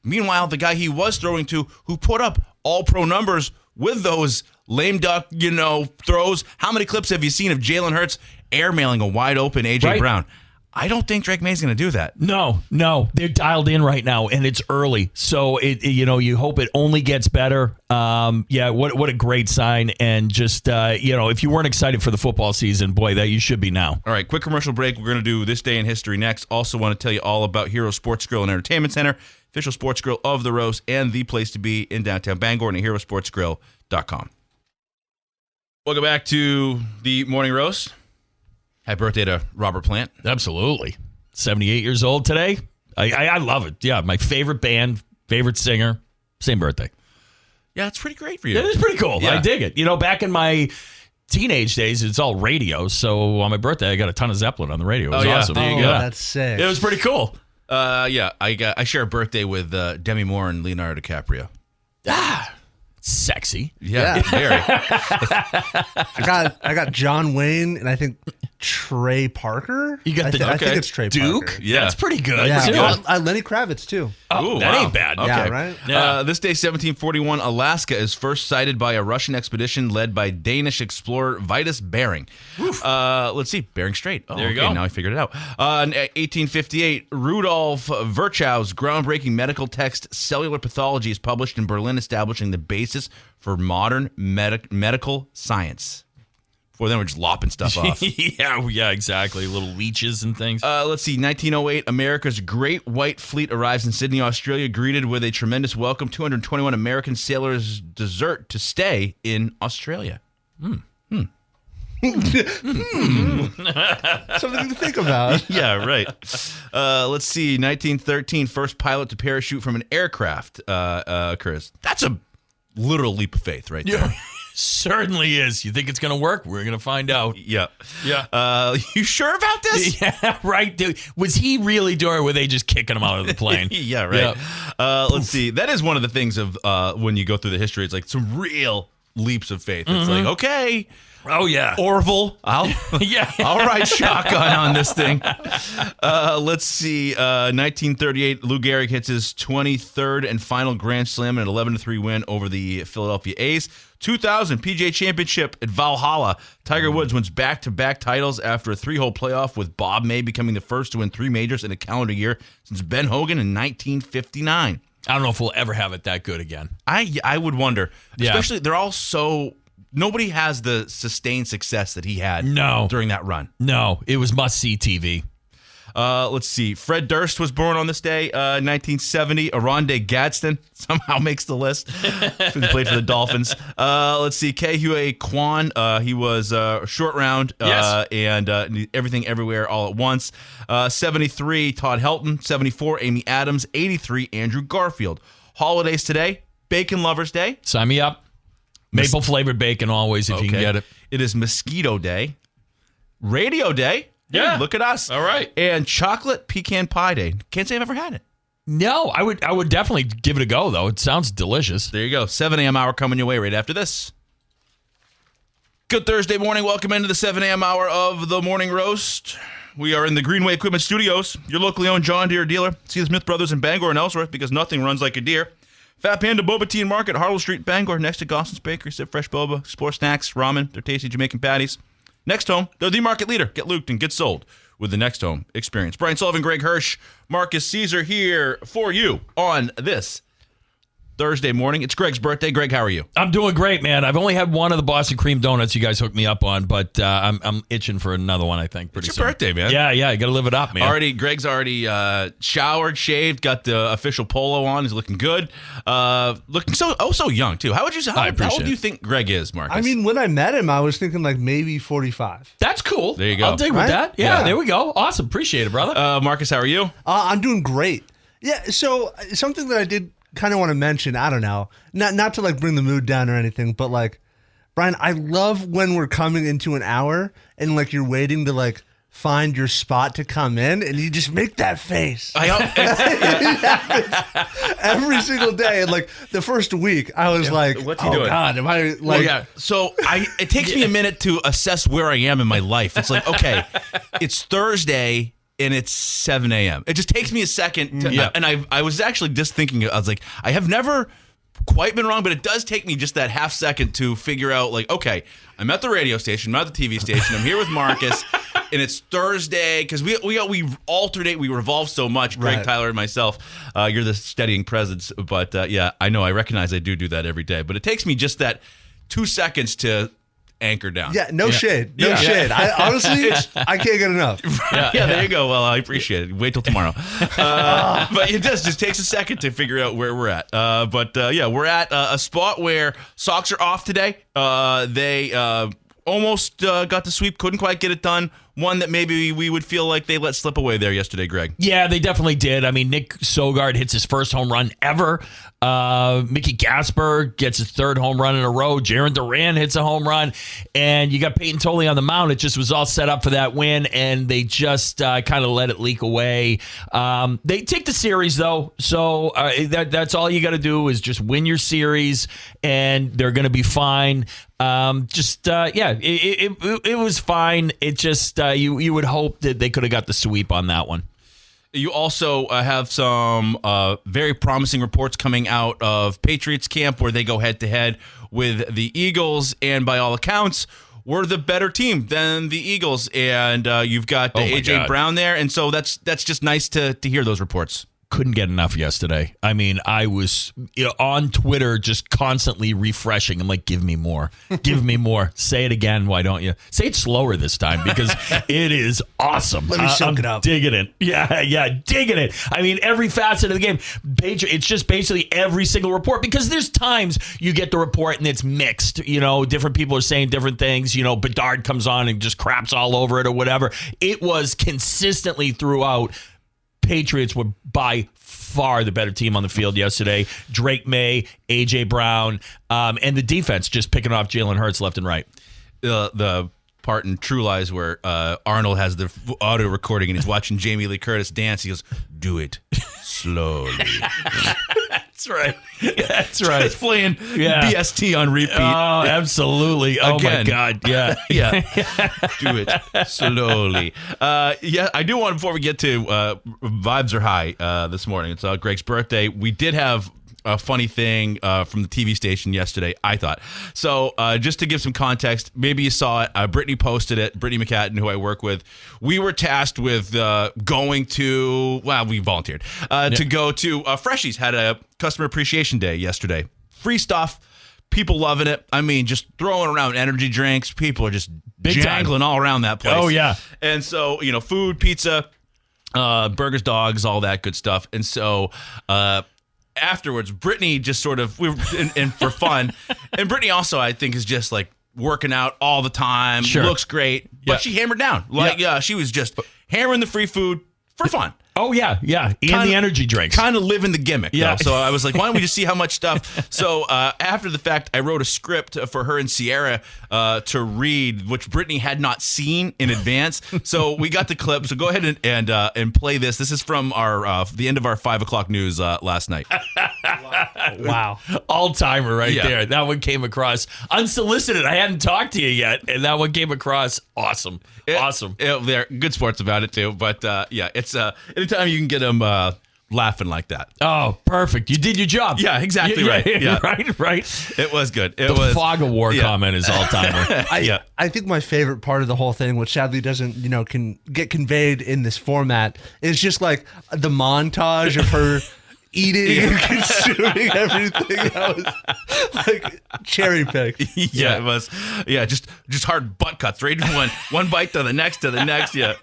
Meanwhile, the guy he was throwing to, who put up all-pro numbers with those lame duck, throws. How many clips have you seen of Jalen Hurts airmailing a wide-open A.J. Brown? I don't think Drake May's going to do that. No. They're dialed in right now, and it's early. So, you hope it only gets better. What a great sign. And just, if you weren't excited for the football season, boy, that you should be now. All right, quick commercial break. We're going to do This Day in History next. Also want to tell you all about Hero Sports Grill and Entertainment Center, official sports grill of the Roast, and the place to be in downtown Bangor, and at herosportsgrill.com. Welcome back to the Morning Roast. Happy birthday to Robert Plant. Absolutely. 78 years old today. I love it. Yeah, my favorite band, favorite singer, same birthday. Yeah, it's pretty great for you. It is pretty cool. Yeah. I dig it. Back in my teenage days, it's all radio. So on my birthday, I got a ton of Zeppelin on the radio. It was awesome. There you go. That's sick. It was pretty cool. I share a birthday with Demi Moore and Leonardo DiCaprio. Sexy. Yeah. Very. I got John Wayne and I think Trey Parker. You got I think it's Trey Duke. Parker. Yeah. That's pretty good. Yeah, Too. Lenny Kravitz too. Oh, Ooh, that wow. ain't bad. Okay. Yeah, right? Yeah. This day, 1741, Alaska is first sighted by a Russian expedition led by Danish explorer Vitus Bering. Let's see, Bering Strait. Oh, There you go. Now I figured it out. In 1858, Rudolf Virchow's groundbreaking medical text, Cellular Pathology, is published in Berlin, establishing the basis for modern medical science. Before then, we're just lopping stuff off. yeah, exactly. Little leeches and things. Let's see. 1908, America's Great White Fleet arrives in Sydney, Australia, greeted with a tremendous welcome. 221 American sailors desert to stay in Australia. Something to think about. Yeah, right. Let's see. 1913, first pilot to parachute from an aircraft occurs. That's a literal leap of faith right there. Certainly is. You think it's going to work? We're going to find out. Yeah. Yeah. You sure about this? Yeah, right. Dude. Was he really doing it, or were they just kicking him out of the plane? Yeah, right. Let's see. That is one of the things of when you go through the history, it's like some real leaps of faith. It's like, okay. Oh, yeah. Orville. Yeah. I'll ride shotgun on this thing. Let's see. 1938, Lou Gehrig hits his 23rd and final Grand Slam in an 11-3 win over the Philadelphia A's. 2000 PGA Championship at Valhalla. Tiger Woods wins back-to-back titles after a 3-hole playoff, with Bob May becoming the first to win 3 majors in a calendar year since Ben Hogan in 1959. I don't know if we'll ever have it that good again. I would wonder. Yeah. Especially, they're all so... Nobody has the sustained success that he had during that run. No, it was must-see TV. Let's see. Fred Durst was born on this day, 1970. Aronde Gadsden somehow makes the list. He played for the Dolphins. Let's see. Kehue Kwan. He was short round and Everything Everywhere All at Once. 73, Todd Helton. 74, Amy Adams. 83, Andrew Garfield. Holidays today. Bacon Lovers Day. Sign me up. Maple flavored bacon always, if you can get it. It is Mosquito Day. Radio Day. Yeah. Look at us. All right. And Chocolate Pecan Pie Day. Can't say I've ever had it. No, I would definitely give it a go, though. It sounds delicious. There you go. 7 a.m. hour coming your way right after this. Good Thursday morning. Welcome into the 7 a.m. hour of the Morning Roast. We are in the Greenway Equipment Studios, your locally owned John Deere dealer. See the Smith Brothers in Bangor and Ellsworth, because nothing runs like a deer. Fat Panda Boba Tea and Market, Harlow Street, Bangor, next to Goslin's Bakery. Sip fresh boba, explore snacks, ramen, their tasty Jamaican patties. Next Home, they're the market leader. Get looped and get sold with the Next Home experience. Brian Sullivan, Greg Hirsch, Marqus Cesar here for you on this Thursday morning. It's Greg's birthday. Greg, how are you? I'm doing great, man. I've only had one of the Boston cream donuts you guys hooked me up on, but I'm itching for another one, I think, pretty It's soon. your birthday, man. Yeah, you got to live it up, man. Greg's already showered, shaved, got the official polo on. He's looking good. Looking so young, too. How old do you think Greg is, Marcus? I mean, when I met him, I was thinking like maybe 45. That's cool. There you go. I'll dig with that. Yeah, there we go. Awesome. Appreciate it, brother. Marcus, how are you? I'm doing great. Yeah, so something that I did kind of want to mention, I don't know, not to like bring the mood down or anything, but like, Brian, I love when we're coming into an hour and like you're waiting to like find your spot to come in and you just make that face. Every single day. And like the first week, I was like, what's he doing? God, am I like... So it takes me a minute to assess where I am in my life. It's like, okay, it's Thursday and it's 7 a.m. It just takes me a second. And I was actually just thinking, I was like, I have never quite been wrong, but it does take me just that half second to figure out, like, okay, I'm at the radio station, I'm at the TV station, I'm here with Marcus, and it's Thursday, because we alternate, we revolve so much, Greg, right. Tyler, and myself. You're the steadying presence, but I know, I recognize I do that every day, but it takes me just that 2 seconds to anchor down. Yeah, no shade. No shade. I honestly, I can't get enough. There you go. Well, I appreciate it. Wait till tomorrow. But it just takes a second to figure out where we're at. We're at a spot where Sox are off today. They almost got the sweep, couldn't quite get it done. One that maybe we would feel like they let slip away there yesterday, Greg. Yeah, they definitely did. I mean, Nick Sogard hits his first home run ever. Mickey Gasper gets his third home run in a row. Jarren Duran hits a home run. And you got Peyton Tolley on the mound. It just was all set up for that win, and they just kind of let it leak away. They take the series, though. So that's all you got to do is just win your series, and they're going to be fine. It was fine. It just you would hope that they could have got the sweep on that one. You also have some very promising reports coming out of Patriots camp where they go head-to-head with the Eagles, and by all accounts, we're the better team than the Eagles. And you've got A.J. Brown there, and so that's just nice to hear those reports. Couldn't get enough yesterday. I mean, I was on Twitter just constantly refreshing. I'm like, give me more. Give me more. Say it again. Why don't you? Say it slower this time because it is awesome. Let me soak it up. Digging it. Yeah, digging it. I mean, every facet of the game. It's just basically every single report, because there's times you get the report and it's mixed. Different people are saying different things. Bedard comes on and just craps all over it or whatever. It was consistently throughout. Patriots were by far the better team on the field yesterday. Drake May, A.J. Brown, and the defense just picking off Jalen Hurts left and right. The part in True Lies where Arnold has the audio recording and he's watching Jamie Lee Curtis dance. He goes, "Do it slowly." That's right. That's right. It's playing BST on repeat. Oh, absolutely. Oh, my God. Yeah. Do it slowly. I do want, before we get to vibes are high this morning. It's Greg's birthday. We did have a funny thing from the TV station yesterday, I thought. So just to give some context, maybe you saw it. Brittany posted it. Brittany McCatton, who I work with. We were tasked with going to, we volunteered to go to Freshies. Had a customer appreciation day yesterday. Free stuff. People loving it. I mean, just throwing around energy drinks. People are just jangling all around that place. Oh, yeah. And so, food, pizza, burgers, dogs, all that good stuff. And so, afterwards, Brittany just sort of, we were in for fun. And Brittany also, I think, is just like working out all the time. Sure. Looks great. But she hammered down. She was just hammering the free food for fun. Oh, yeah. And the energy drinks. Kind of living the gimmick, though. So I was like, why don't we just see how much stuff? So after the fact, I wrote a script for her and Sierra to read, which Brittany had not seen in advance. So we got the clip. So go ahead and play this. This is from our the end of our 5 o'clock news last night. Wow. All-timer right there. That one came across unsolicited. I hadn't talked to you yet, and that one came across awesome. Awesome. They're good sports about it, too. But, it's anytime you can get them laughing like that. Oh, perfect. You did your job. Yeah, exactly right. Yeah. Right. It was good. The fog of war comment is all-timer. I think my favorite part of the whole thing, which sadly doesn't, can get conveyed in this format, is just like the montage of her eating and consuming everything that was like cherry picked. Yeah, it was. Yeah, just hard butt cuts, right? One bite to the next, yeah.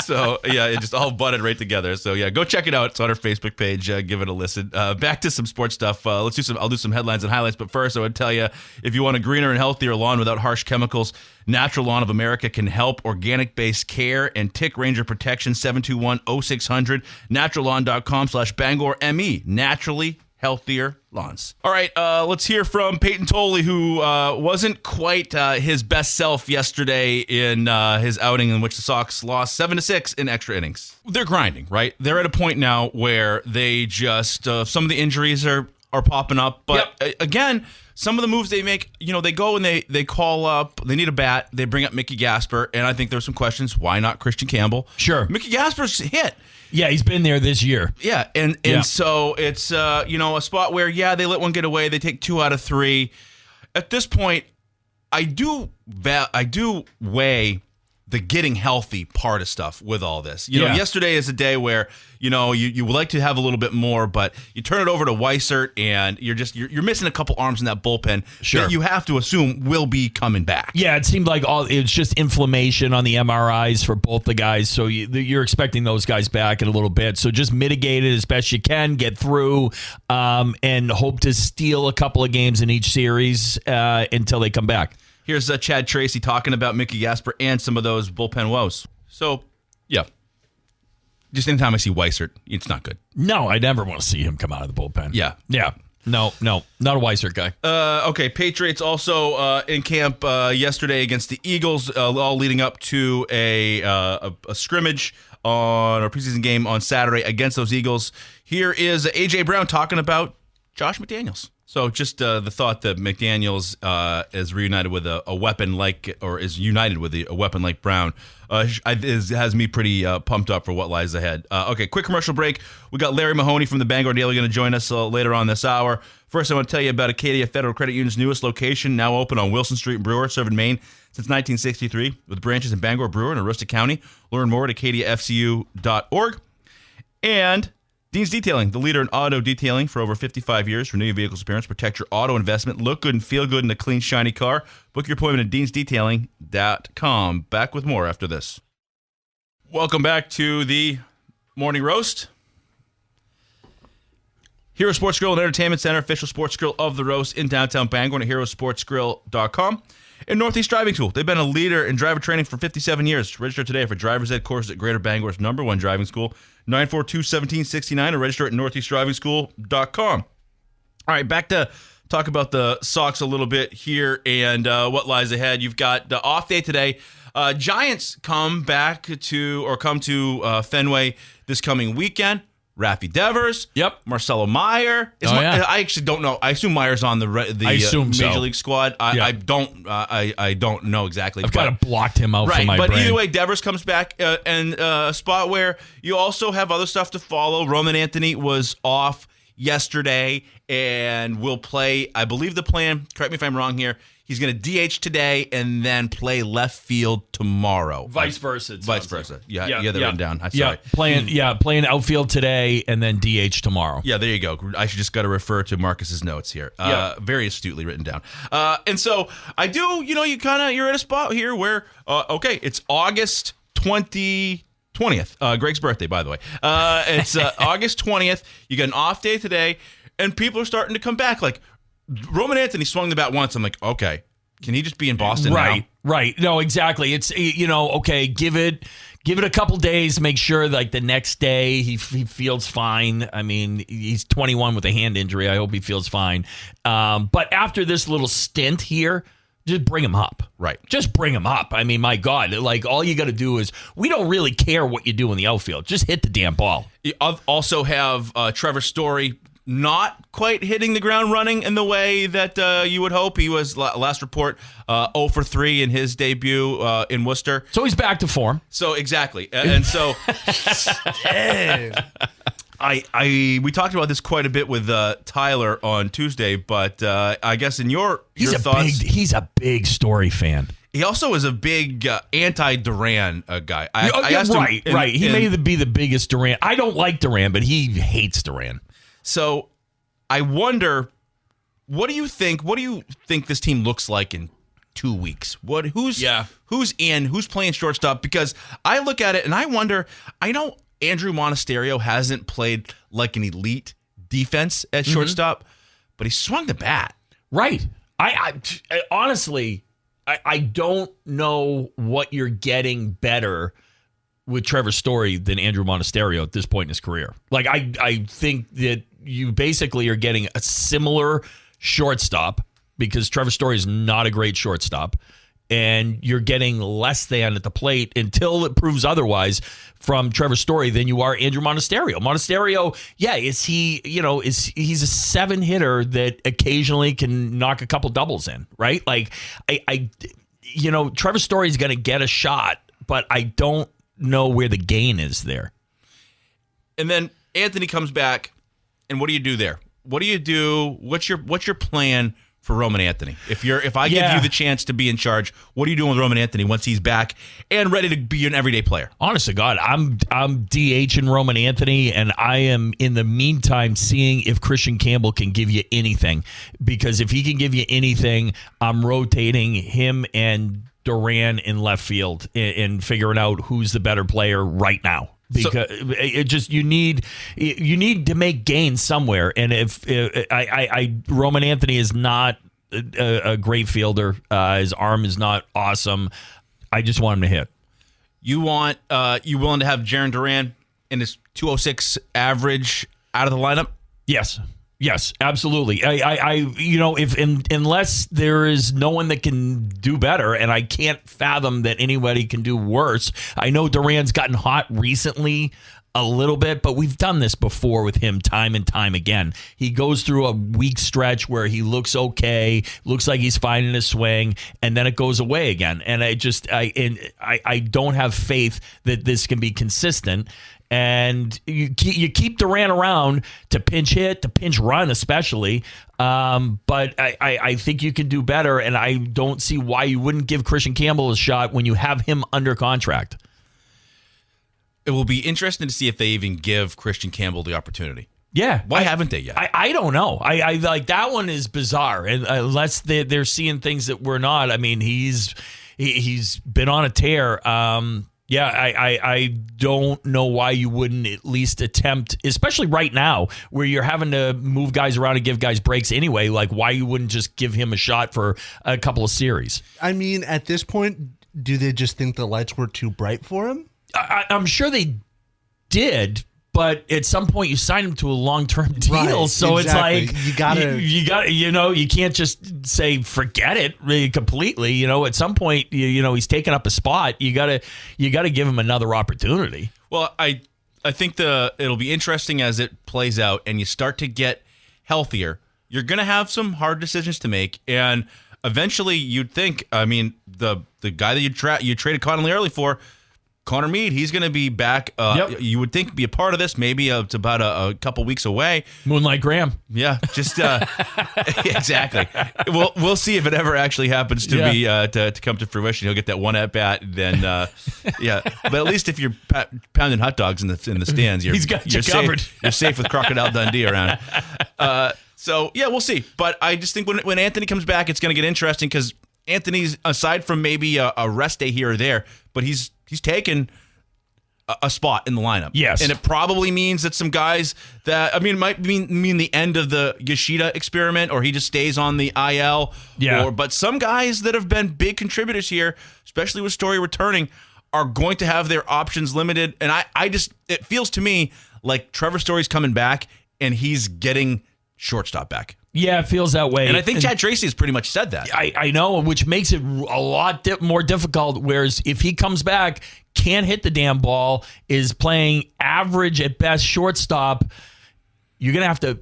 So yeah, it just all butted right together. So yeah, go check it out. It's on our Facebook page. Give it a listen. Back to some sports stuff. I'll do some headlines and highlights. But first, I would tell you, if you want a greener and healthier lawn without harsh chemicals, Natural Lawn of America can help. Organic-based care and tick ranger protection. 721-0600. Naturallawn.com/Bangor ME. Naturally healthier lawns. All right, let's hear from Peyton Tolley, who wasn't quite his best self yesterday in his outing in which the Sox lost 7-6 in extra innings. They're grinding, right? They're at a point now where they just some of the injuries are popping up, but again, some of the moves they make, they go and they call up, they need a bat, they bring up Mickey Gasper, and I think there's some questions, why not Christian Campbell? Sure. Mickey Gasper's hit. Yeah, he's been there this year. Yeah, and so it's a spot where they let one get away, they take 2 out of 3. At this point, I do weigh the getting healthy part of stuff with all this. Yesterday is a day where you would like to have a little bit more, but you turn it over to Weissert and you're missing a couple arms in that bullpen that you have to assume will be coming back. Yeah, it seemed like it's just inflammation on the MRIs for both the guys, so you're expecting those guys back in a little bit. So just mitigate it as best you can, get through, and hope to steal a couple of games in each series until they come back. Here's Chad Tracy talking about Mickey Gasper and some of those bullpen woes. So, yeah. Just anytime I see Weissert, it's not good. No, I never want to see him come out of the bullpen. Yeah. Yeah. No, not a Weissert guy. Okay, Patriots also in camp yesterday against the Eagles, all leading up to a scrimmage on a preseason game on Saturday against those Eagles. Here is A.J. Brown talking about Josh McDaniels. So just the thought that McDaniels is reunited with a weapon like, or is united with a weapon like Brown, has me pretty pumped up for what lies ahead. Okay, quick commercial break. We got Larry Mahoney from the Bangor Daily going to join us later on this hour. First, I want to tell you about Acadia Federal Credit Union's newest location, now open on Wilson Street in Brewer, serving Maine since 1963, with branches in Bangor, Brewer, and Aroostook County. Learn more at acadiafcu.org. And Dean's Detailing, the leader in auto detailing for over 55 years. Renew your vehicle's appearance, protect your auto investment, look good and feel good in a clean, shiny car. Book your appointment at deansdetailing.com. Back with more after this. Welcome back to the Morning Roast. Hero Sports Grill and Entertainment Center, official sports grill of the roast in downtown Bangor, and at herosportsgrill.com. And Northeast Driving School. They've been a leader in driver training for 57 years. Register today for driver's ed courses at Greater Bangor's #1 driving school, 942-1769, or register at northeastdrivingschool.com. All right, back to talk about the Sox a little bit here and what lies ahead. You've got the off day today. Giants come to Fenway this coming weekend. Rafi Devers. Yep. Marcelo Meyer. I actually don't know. I assume Meyer's on the Major League squad. I don't know exactly. I've kind of blocked him out from my brain. But either way, Devers comes back and a spot where you also have other stuff to follow. Roman Anthony was off yesterday and will play. I believe the plan, correct me if I'm wrong here, he's going to DH today and then play left field tomorrow. Vice versa. Yeah, they're written down. Sorry. Playing outfield today and then DH tomorrow. Yeah, there you go. I should just got to refer to Marcus's notes here. Very astutely written down. And so I do, you're at a spot here where, it's August 20th. Greg's birthday, by the way. It's August 20th. You got an off day today, and people are starting to come back. Like, Roman Anthony swung the bat once. I'm like, okay, can he just be in Boston now? Right. No, exactly. It's, okay, give it a couple days, make sure like the next day he feels fine. I mean, he's 21 with a hand injury. I hope he feels fine. But after this little stint here, just bring him up. Right. Just bring him up. I mean, my God, like all you got to do is, we don't really care what you do in the outfield. Just hit the damn ball. You also have Trevor Story not quite hitting the ground running in the way that you would hope. He was, last report, 0 for 3 in his debut in Worcester. So he's back to form. So exactly. And so we talked about this quite a bit with Tyler on Tuesday, but I guess in your thoughts, he's a big Story fan. He also is a big anti-Duran guy. I asked right, him right. He may be the biggest Duran. I don't like Duran, but he hates Duran. So I wonder, what do you think this team looks like in 2 weeks? Who's in? Who's playing shortstop? Because I look at it and I wonder. I know Andrew Monasterio hasn't played like an elite defense at shortstop, but he swung the bat. Right. I honestly, I don't know what you're getting better with Trevor Story than Andrew Monasterio at this point in his career. Like, I think that you basically are getting a similar shortstop, because Trevor Story is not a great shortstop, and you're getting less than at the plate until it proves otherwise from Trevor Story than you are Andrew Monasterio. Monasterio, he's a 7 hitter that occasionally can knock a couple doubles in, right? Like, Trevor Story is going to get a shot, but I don't know where the gain is there. And then Anthony comes back, and what do you do there? What do you do? What's your plan for Roman Anthony? If I give you the chance to be in charge, what are you doing with Roman Anthony once he's back and ready to be an everyday player? Honest to God, I'm DHing Roman Anthony, and I am in the meantime seeing if Christian Campbell can give you anything. Because if he can give you anything, I'm rotating him and Duran in left field and figuring out who's the better player right now. Because you need to make gains somewhere, and if Roman Anthony is not a great fielder, his arm is not awesome. I just want him to hit. You willing to have Jarren Duran in his 206 average out of the lineup? Yes, absolutely. Unless there is no one that can do better, and I can't fathom that anybody can do worse. I know Duran's gotten hot recently a little bit, but we've done this before with him time and time again. He goes through a weak stretch where he looks okay, looks like he's finding his swing, and then it goes away again. And I don't have faith that this can be consistent. And you keep Duran around to pinch hit, to pinch run especially. But I think you can do better, and I don't see why you wouldn't give Christian Campbell a shot when you have him under contract. It will be interesting to see if they even give Christian Campbell the opportunity. Yeah. Why haven't they yet? I don't know. I like that one is bizarre. And unless they're seeing things that we're not. I mean, he's been on a tear. I don't know why you wouldn't at least attempt, especially right now where you're having to move guys around and give guys breaks anyway. Like, why you wouldn't just give him a shot for a couple of series? I mean, at this point, do they just think the lights were too bright for him? I'm sure they did, but at some point you sign him to a long-term deal, right, so exactly. It's like you gotta, you can't just say forget it really completely. At some point, he's taking up a spot. You gotta give him another opportunity. Well, I think it'll be interesting as it plays out, and you start to get healthier. You're gonna have some hard decisions to make, and eventually, you'd think. I mean, the guy that you traded Connolly early for, Connor Meade, he's going to be back. Yep. You would think be a part of this. Maybe it's about a couple weeks away. Moonlight Graham. Yeah, just exactly. We'll see if it ever actually happens to be to come to fruition. He'll get that one at bat. Then but at least if you're pounding hot dogs in the stands, you're covered. Safe, you're safe with Crocodile Dundee around. So we'll see. But I just think when Anthony comes back, it's going to get interesting because Anthony's, aside from maybe a rest day here or there, but he's taken a spot in the lineup. Yes. And it probably means that some guys it might mean the end of the Yoshida experiment, or he just stays on the IL. Yeah. But some guys that have been big contributors here, especially with Story returning, are going to have their options limited. And it feels to me like Trevor Story's coming back and he's getting shortstop back. Yeah, it feels that way. And I think Chad Tracy has pretty much said that. I know, which makes it a lot more difficult, whereas if he comes back, can't hit the damn ball, is playing average at best shortstop, you're going to have to,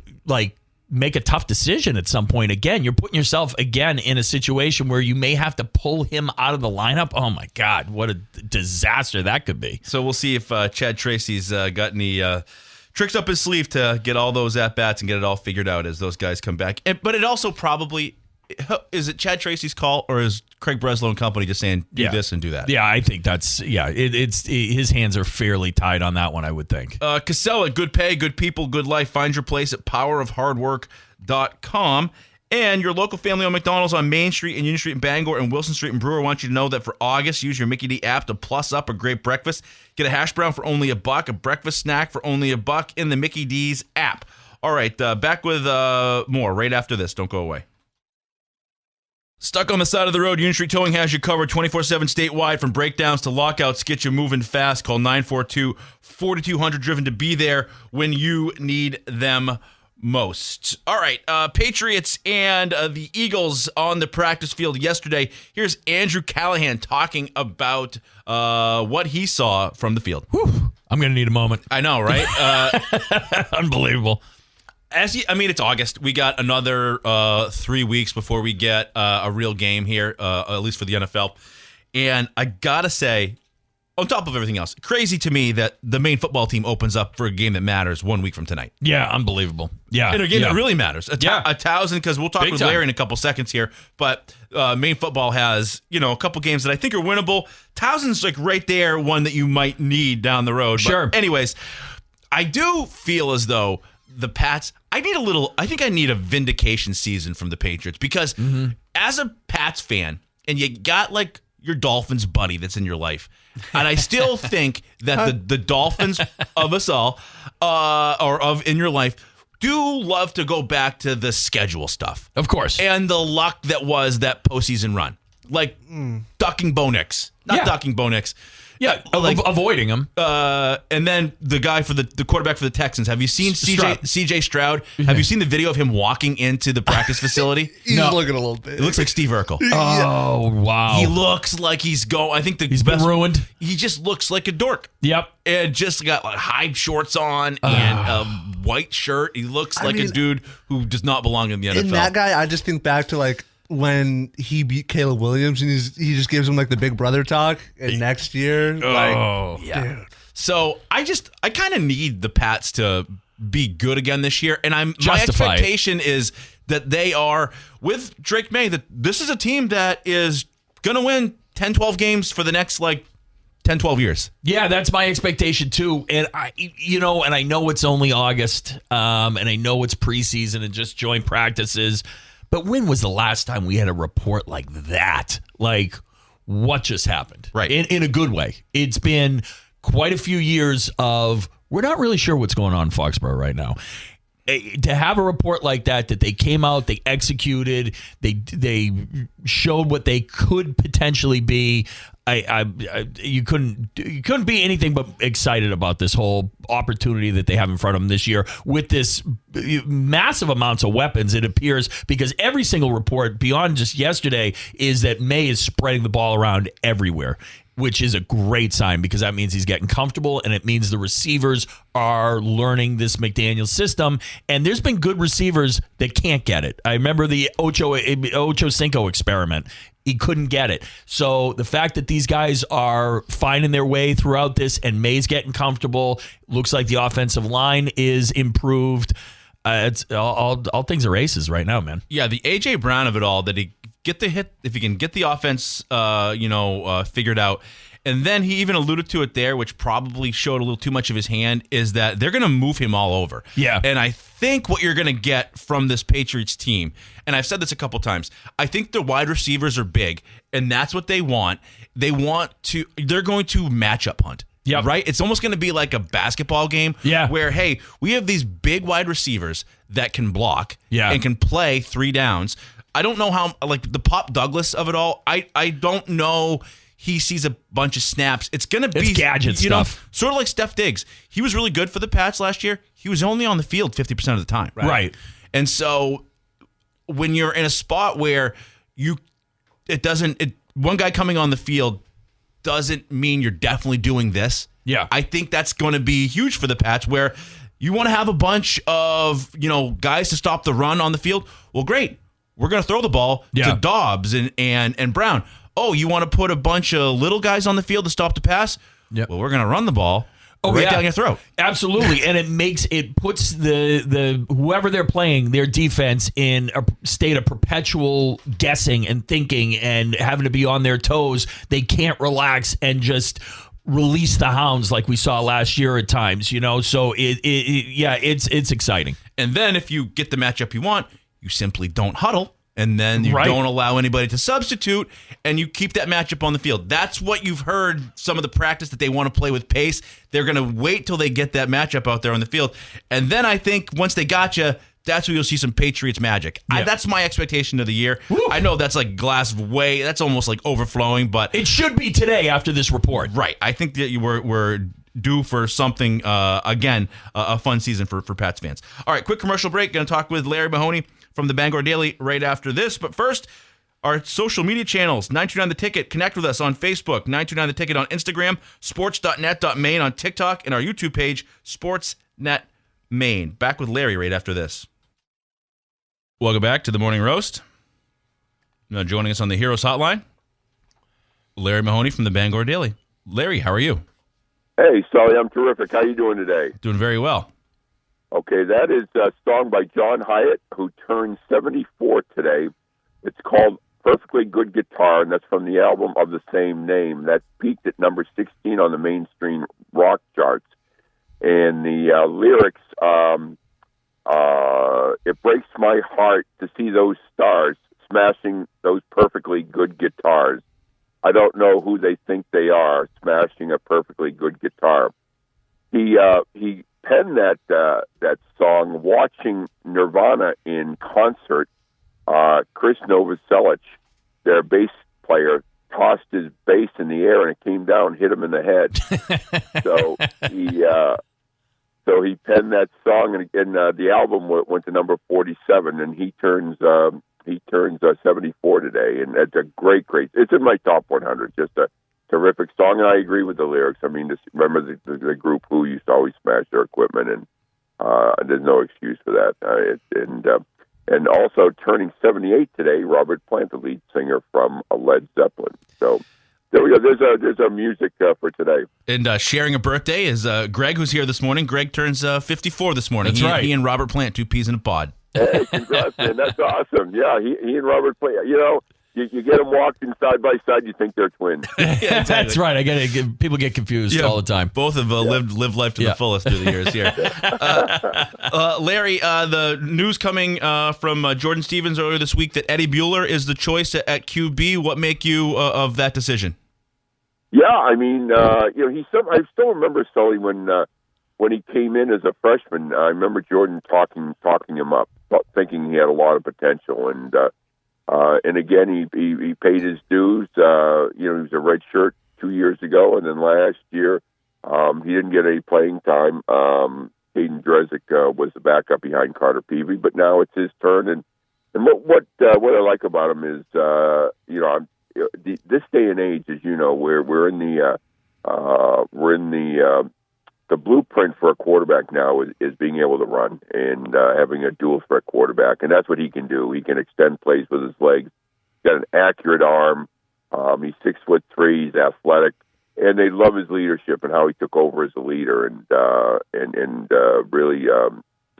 make a tough decision at some point. Again, you're putting yourself, again, in a situation where you may have to pull him out of the lineup. Oh, my God, what a disaster that could be. So we'll see if Chad Tracy's got any tricks up his sleeve to get all those at-bats and get it all figured out as those guys come back. But it also probably is it Chad Tracy's call, or is Craig Breslow and company just saying do this and do that? Yeah, I think that's it's his hands are fairly tied on that one, I would think. Casella, good pay, good people, good life. Find your place at powerofhardwork.com. And your local family-owned McDonald's on Main Street and Union Street in Bangor and Wilson Street in Brewer want you to know that for August, use your Mickey D app to plus up a great breakfast. Get a hash brown for only $1, a breakfast snack for only $1 in the Mickey D's app. All right, back with more right after this. Don't go away. Stuck on the side of the road, Union Street Towing has you covered 24/7 statewide, from breakdowns to lockouts. Get you moving fast. Call 942-4200, driven to be there when you need them most. All right, Patriots and the Eagles on the practice field yesterday. Here's Andrew Callahan talking about what he saw from the field. Whew. I'm going to need a moment. I know, right? Unbelievable. It's August. We got another 3 weeks before we get a real game here, at least for the NFL. And I got to say, on top of everything else, crazy to me that the Maine football team opens up for a game that matters 1 week from tonight. Yeah, unbelievable. Yeah. And a game that really matters. A Towson, because we'll talk Big with time. Larry in a couple seconds here, but Maine football has, a couple games that I think are winnable. Towson's like right there, one that you might need down the road. Sure. But anyways, I do feel as though the Pats, I think I need a vindication season from the Patriots, because as a Pats fan, and you got like your Dolphins buddy that's in your life, and I still think that the Dolphins of us all, or of in your life, do love to go back to the schedule stuff. Of course. And the luck that was that postseason run. Like ducking Bo Nix. Not ducking Bo Nix. Yeah, avoiding him. And then the guy for the quarterback for the Texans. Have you seen CJ Stroud? Have you seen the video of him walking into the practice facility? He's looking a little bit. It looks like Steve Urkel. Oh, wow. He looks like he's I think he's been ruined. He just looks like a dork. Yep. And just got like high shorts on and a white shirt. He looks like a dude who does not belong in the NFL. And that guy, I just think back to like when he beat Caleb Williams, and he just gives him like the big brother talk. And next year, dude. So I kind of need the Pats to be good again this year, and my expectation is that they are, with Drake May, that this is a team that is gonna win 10-12 games for the next 10-12 years. Yeah, that's my expectation too. And I know it's only August, and I know it's preseason and just joint practices. But when was the last time we had a report like that? Like, what just happened? Right. In a good way. It's been quite a few years of, we're not really sure what's going on in Foxborough right now. To have a report like that they came out, they executed, they showed what they could potentially be. You couldn't be anything but excited about this whole opportunity that they have in front of them this year with this massive amounts of weapons, it appears, because every single report beyond just yesterday is that May is spreading the ball around everywhere, which is a great sign, because that means he's getting comfortable, and it means the receivers are learning this McDaniel system. And there's been good receivers that can't get it. I remember the Ocho Cinco experiment. He couldn't get it. So the fact that these guys are finding their way throughout this, and May's getting comfortable, looks like the offensive line is improved. It's all things are aces right now, man. Yeah, the A.J. Brown of it all, that he get the hit, if he can get the offense, figured out. And then he even alluded to it there, which probably showed a little too much of his hand, is that they're going to move him all over. Yeah. And I think what you're going to get from this Patriots team, and I've said this a couple times, I think the wide receivers are big, and that's what they want. They're going to matchup hunt. Yeah. Right? It's almost going to be like a basketball game. Yeah. Where, hey, we have these big wide receivers that can block and can play 3 downs. I don't know how, like the Pop Douglas of it all, I don't know. He sees a bunch of snaps. It's going to be gadget stuff. Sort of like Steph Diggs. He was really good for the Pats last year. He was only on the field 50% of the time. Right. And so when you're in a spot where one guy coming on the field doesn't mean you're definitely doing this. Yeah. I think that's going to be huge for the Pats, where you want to have a bunch of, guys to stop the run on the field. Well, great. We're going to throw the ball to Dobbs and Brown. Oh, you want to put a bunch of little guys on the field to stop the pass? Yep. Well, we're going to run the ball down your throat. Absolutely. And it puts the whoever they're playing, their defense, in a state of perpetual guessing and thinking and having to be on their toes. They can't relax and just release the hounds like we saw last year at times, So it's exciting. And then if you get the matchup you want, you simply don't huddle. And then you don't allow anybody to substitute, and you keep that matchup on the field. That's what you've heard some of the practice that they want to play with pace. They're going to wait till they get that matchup out there on the field. And then I think once they got you, that's where you'll see some Patriots magic. Yeah. That's my expectation of the year. Woo. I know that's like glass way. That's almost like overflowing, but it should be today after this report. Right. I think that we're due for something, again, a fun season for Pats fans. All right, quick commercial break. Going to talk with Larry Mahoney from the Bangor Daily right after this. But first, our social media channels, 929 The Ticket. Connect with us on Facebook, 929 The Ticket on Instagram, sports.net.maine on TikTok, and our YouTube page, Sportsnet Maine. Back with Larry right after this. Welcome back to the Morning Roast. Now joining us on the Heroes Hotline, Larry Mahoney from the Bangor Daily. Larry, how are you? Hey, Sully, I'm terrific. How you doing today? Doing very well. Okay, that is a song by John Hyatt, who turned 74 today. It's called Perfectly Good Guitar, and that's from the album of the same name. That peaked at number 16 on the mainstream rock charts. And the lyrics, it breaks my heart to see those stars smashing those perfectly good guitars. I don't know who they think they are, smashing a perfectly good guitar. He penned that song watching Nirvana in concert. Krusz Novoselic, their bass player, tossed his bass in the air and it came down and hit him in the head. So he penned that song, and the album went to number 47, and he turns 74 today, and it's a great. It's in my top 100. Just a terrific song, and I agree with the lyrics. I mean, remember the group Who used to always smash their equipment, and there's no excuse for that. And also turning 78 today, Robert Plant, the lead singer from Led Zeppelin. So there we go. There's our music for today. And sharing a birthday is Greg, who's here this morning. Greg turns 54 this morning. That's right. He and Robert Plant, 2 peas in a pod. Hey, congrats, man. That's awesome. Yeah, he and Robert Plant. You get them walking side by side, you think they're twins. Yeah, exactly. That's right. I get it. People get confused all the time. Both have lived life to the fullest through the years here. Larry, the news coming from Jordan Stevens earlier this week that Eddie Bueller is the choice at QB. What make you of that decision? Yeah, I mean, I still remember Sully when he came in as a freshman. I remember Jordan talking him up, thinking he had a lot of potential, and again he paid his dues. He was a red shirt 2 years ago, and then last year he didn't get any playing time. Hayden Drezick was the backup behind Carter Peavy, but now it's his turn. And what I like about him is this day and age, as you know, we're in the blueprint for a quarterback now is being able to run and having a dual threat quarterback, and that's what he can do. He can extend plays with his legs. He's got an accurate arm. He's 6'3". He's athletic, and they love his leadership and how he took over as a leader and really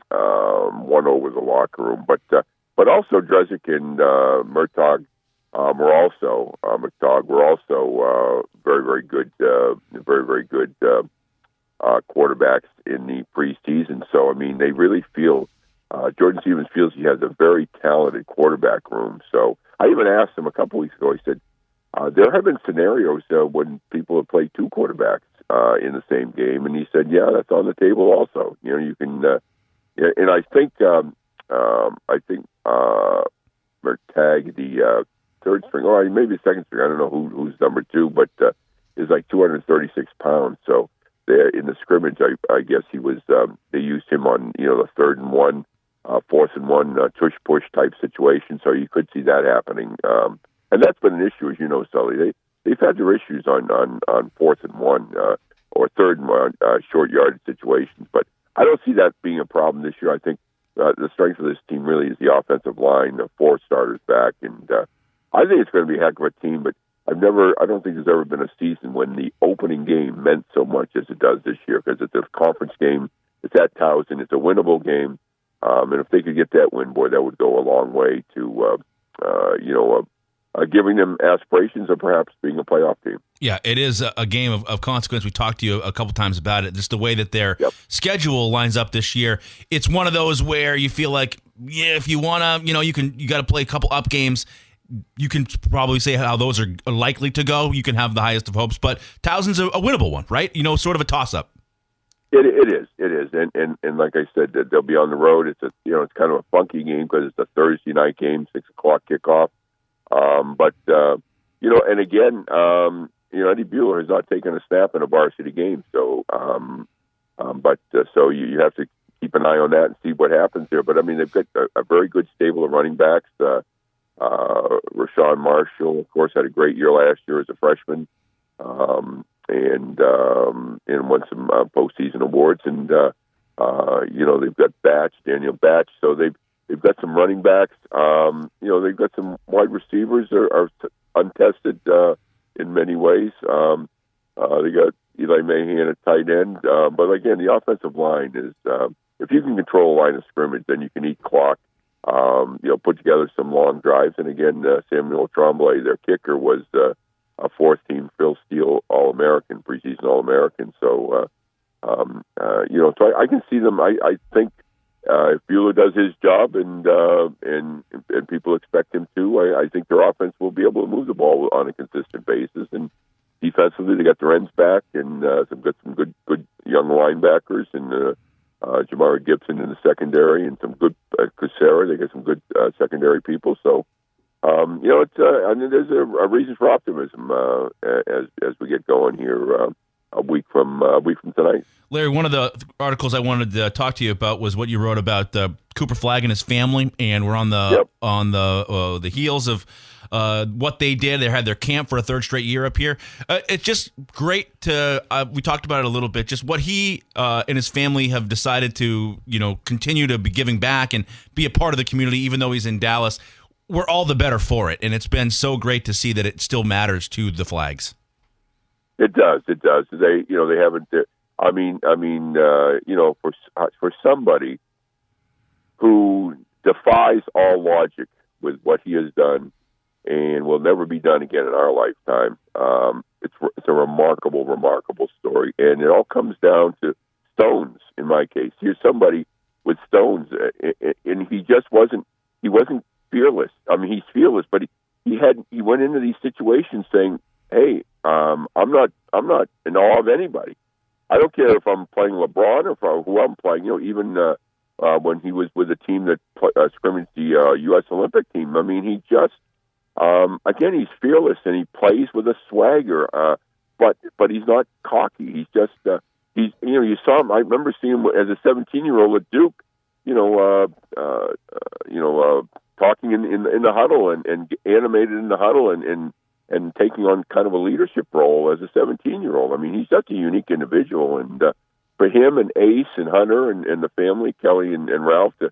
won over the locker room. But also Drezick and Murtaugh were also very, very good, quarterbacks in the preseason. So, I mean, they really feel Jordan Stevens feels he has a very talented quarterback room. So I even asked him a couple weeks ago, I said, there have been scenarios when people have played two quarterbacks in the same game. And he said, yeah, that's on the table also. You can, and I think Murtaugh, the third string, or maybe second string, I don't know who's number two, but is like 236 pounds. So in the scrimmage, I guess he was. They used him on the 3rd and 1, 4th and 1 tush push type situation. So you could see that happening, and that's been an issue, as you know, Sully. They've had their issues on 4th and 1 or 3rd and 1 short yardage situations, but I don't see that being a problem this year. I think the strength of this team really is the offensive line, the 4 starters back, and I think it's going to be a heck of a team. But I don't think there's ever been a season when the opening game meant so much as it does this year, because it's a conference game. It's at Towson. It's a winnable game. And if they could get that win, boy, that would go a long way to, giving them aspirations of perhaps being a playoff team. Yeah, it is a game of consequence. We talked to you a couple times about it. Just the way that their schedule lines up this year. It's one of those where you feel like, yeah, if you want to, you got to play a couple up games. You can probably say how those are likely to go. You can have the highest of hopes, but Towson's a winnable one, right? Sort of a toss-up. It is, and like I said, they'll be on the road. It's it's kind of a funky game because it's a Thursday night game, 6:00 kickoff. And again, Eddie Bueller has not taken a snap in a varsity game, so you have to keep an eye on that and see what happens there. But I mean, they've got a very good stable of running backs. Rashawn Marshall, of course, had a great year last year as a freshman, and won some postseason awards. And they've got Daniel Batch, so they've got some running backs. They've got some wide receivers are untested in many ways. They got Eli Mahoney at tight end, but again, the offensive line is if you can control a line of scrimmage, then you can eat clock. Put together some long drives. And again, Samuel Tremblay, their kicker, was a fourth-team Phil Steele All-American, preseason All-American. So, so I can see them. I think if Bueller does his job and people expect him to, I think their offense will be able to move the ball on a consistent basis. And defensively, they got their ends back and some good young linebackers and. Jamar Gibson in the secondary and some good Cesar. They got some good secondary people. So, there's a reason for optimism as we get going here a week from tonight. Larry, one of the articles I wanted to talk to you about was what you wrote about Cooper Flagg and his family, and we're on the heels of what they did. They had their camp for a third straight year up here. It's just great to, we talked about it a little bit, just what he and his family have decided to, continue to be giving back and be a part of the community, even though he's in Dallas. We're all the better for it. And it's been so great to see that it still matters to the Flaggs. It does. They haven't, for somebody who defies all logic with what he has done, and will never be done again in our lifetime. It's a remarkable story, and it all comes down to stones. In my case, here's somebody with stones, and he wasn't fearless. I mean, he's fearless, but he went into these situations saying, "Hey, I'm not in awe of anybody. I don't care if I'm playing LeBron or who I'm playing. Even when he was with a team that scrimmaged the U.S. Olympic team. I mean, he just." Again, he's fearless and he plays with a swagger, but he's not cocky. He's just you saw him. I remember seeing him as a 17-year-old at Duke, talking in the huddle and animated in the huddle and taking on kind of a leadership role as a 17-year-old. I mean, he's such a unique individual, and for him and Ace and Hunter and the family, Kelly and Ralph, to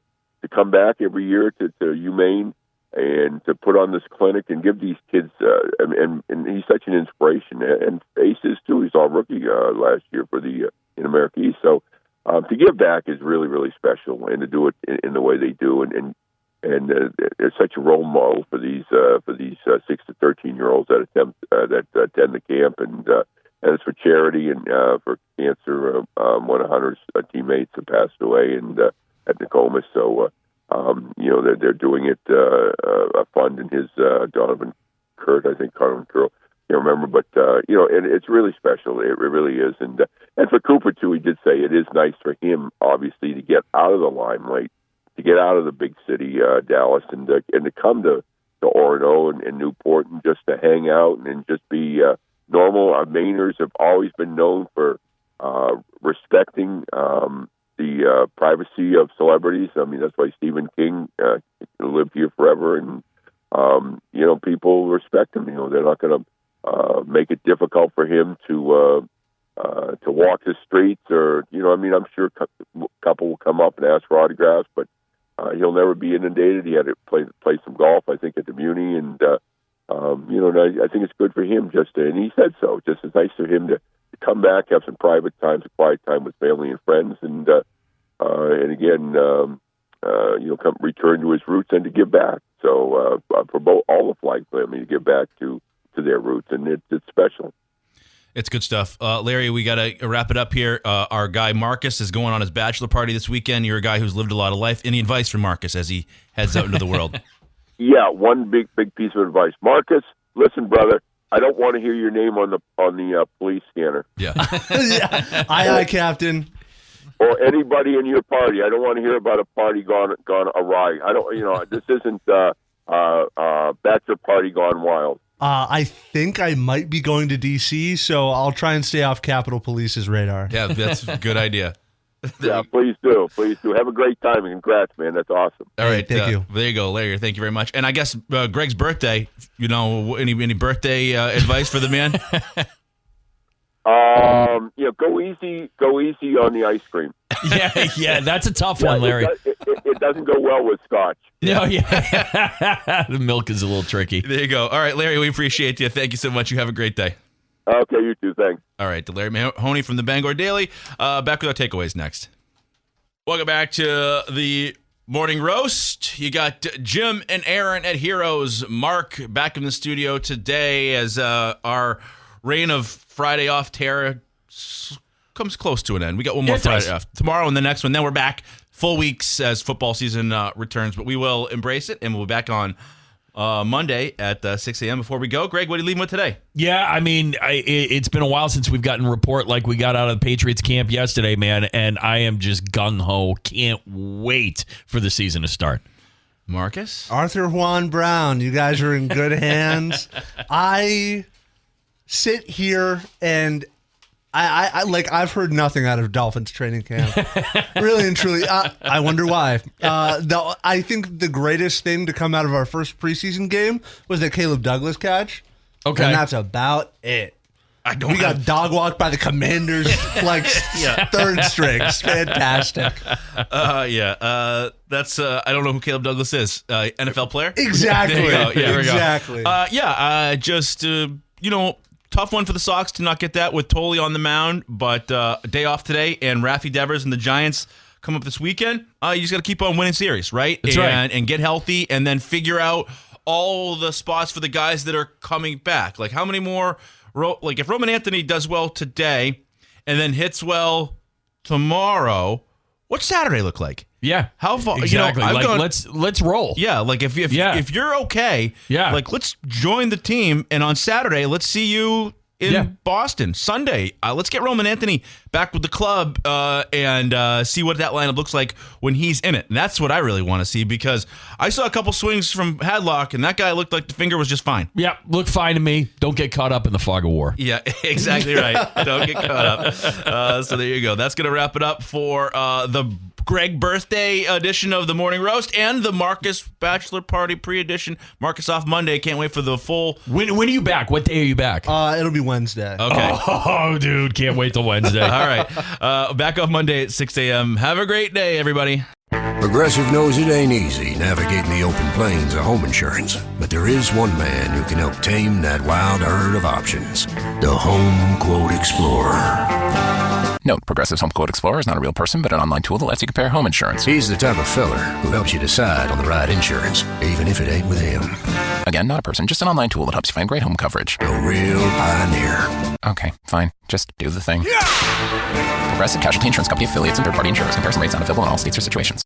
come back every year to UMaine. And to put on this clinic and give these kids, and he's such an inspiration. And Ace is too. He's all rookie last year for the in America East. So to give back is really, really special, and to do it in the way they do, and it's such a role model for these 6 to 13-year-olds that attend the camp, and it's for charity and for cancer. One of Hunter's teammates had passed away and at Nokomis, so. They're doing it, a fund in his Donovan Kurt, I think, Carmen Curl, can't remember, but, and it's really special. It really is. And for Cooper, too, he did say it is nice for him, obviously, to get out of the limelight, to get out of the big city, Dallas, and to come to Orono and Newport and just to hang out and just be normal. Our Mainers have always been known for respecting the privacy of celebrities. I mean, that's why Stephen King lived here forever, and people respect him. They're not going to make it difficult for him to walk the streets, or I'm sure a couple will come up and ask for autographs, but he'll never be inundated. He had to play some golf, I think, at the Muni, and and I think it's good for him and he said so. Just it's nice for him to come back, have some private time, some quiet time with family and friends, and again, come return to his roots and to give back. So for all the Flag family to give back to their roots, and it's special. It's good stuff. Larry, we got to wrap it up here. Our guy Marqus is going on his bachelor party this weekend. You're a guy who's lived a lot of life. Any advice from Marqus as he heads out into the world? Yeah, one big piece of advice. Marqus, listen, brother, I don't want to hear your name on the police scanner. Yeah. Yeah. Aye, Captain. Or anybody in your party. I don't want to hear about a party gone awry. I don't. This isn't bachelor party gone wild. I think I might be going to D.C., so I'll try and stay off Capitol Police's radar. Yeah, that's a good idea. Yeah, please do. Please do. Have a great time, and congrats, man. That's awesome. All right. Thank you. There you go, Larry. Thank you very much. And I guess Greg's birthday, any birthday advice for the man? Go easy on the ice cream. Yeah, that's a tough one, Larry. It doesn't go well with scotch. No, yeah. The milk is a little tricky. There you go. All right, Larry, we appreciate you. Thank you so much. You have a great day. Okay, you too. Thanks. All right, to Larry Mahoney from the Bangor Daily. Back with our takeaways next. Welcome back to the Morning Roast. You got Jim and Aaron at Heroes. Mark back in the studio today as our reign of Friday off terror comes close to an end. We got one more Friday off tomorrow and the next one. Then we're back full weeks as football season returns. But we will embrace it, and we'll be back on Monday at 6 a.m. Before we go, Greg, what are you leaving with today? Yeah, I mean, it's been a while since we've gotten a report like we got out of the Patriots camp yesterday, man, and I am just gung-ho. Can't wait for the season to start. Marcus? Arthur Juan Brown, you guys are in good hands. I sit here and I've heard nothing out of Dolphins training camp. Really and truly. I wonder why. I think the greatest thing to come out of our first preseason game was that Caleb Douglas catch. Okay. And that's about it. We got dog walked by the Commanders like third strings. Fantastic. That's I don't know who Caleb Douglas is. NFL player? Exactly. There you go. Yeah, exactly. Tough one for the Sox to not get that with Tolley on the mound, but a day off today, and Raffy Devers and the Giants come up this weekend. You just got to keep on winning series, right? That's right. And get healthy, and then figure out all the spots for the guys that are coming back. Like how many more? Like if Roman Anthony does well today, and then hits well tomorrow, what's Saturday look like? Yeah, how far? Exactly. Let's roll. Yeah, like if you're okay, like let's join the team, and on Saturday let's see you in Boston. Sunday, let's get Roman Anthony back with the club and see what that lineup looks like when he's in it. And that's what I really want to see, because I saw a couple swings from Hadlock, and that guy looked like the finger was just fine. Yeah, looked fine to me. Don't get caught up in the fog of war. Yeah, exactly right. Don't get caught up. So there you go. That's going to wrap it up for the Greg birthday edition of the Morning Roast and the Marcus Bachelor Party pre-edition. Marcus off Monday. Can't wait for the full. When are you back? What day are you back? It'll be Wednesday. Okay. Oh, dude, can't wait till Wednesday. All right. Back off Monday at 6 a.m. Have a great day, everybody. Progressive knows it ain't easy navigating the open plains of home insurance, but there is one man who can help tame that wild herd of options. The Home Quote Explorer. Note, Progressive's Home Quote Explorer is not a real person, but an online tool that lets you compare home insurance. He's the type of feller who helps you decide on the right insurance, even if it ain't with him. Again, not a person, just an online tool that helps you find great home coverage. A real pioneer. Okay, fine. Just do the thing. Progressive Casualty Insurance Company affiliates and third-party insurers. Comparison rates not available in all states or situations.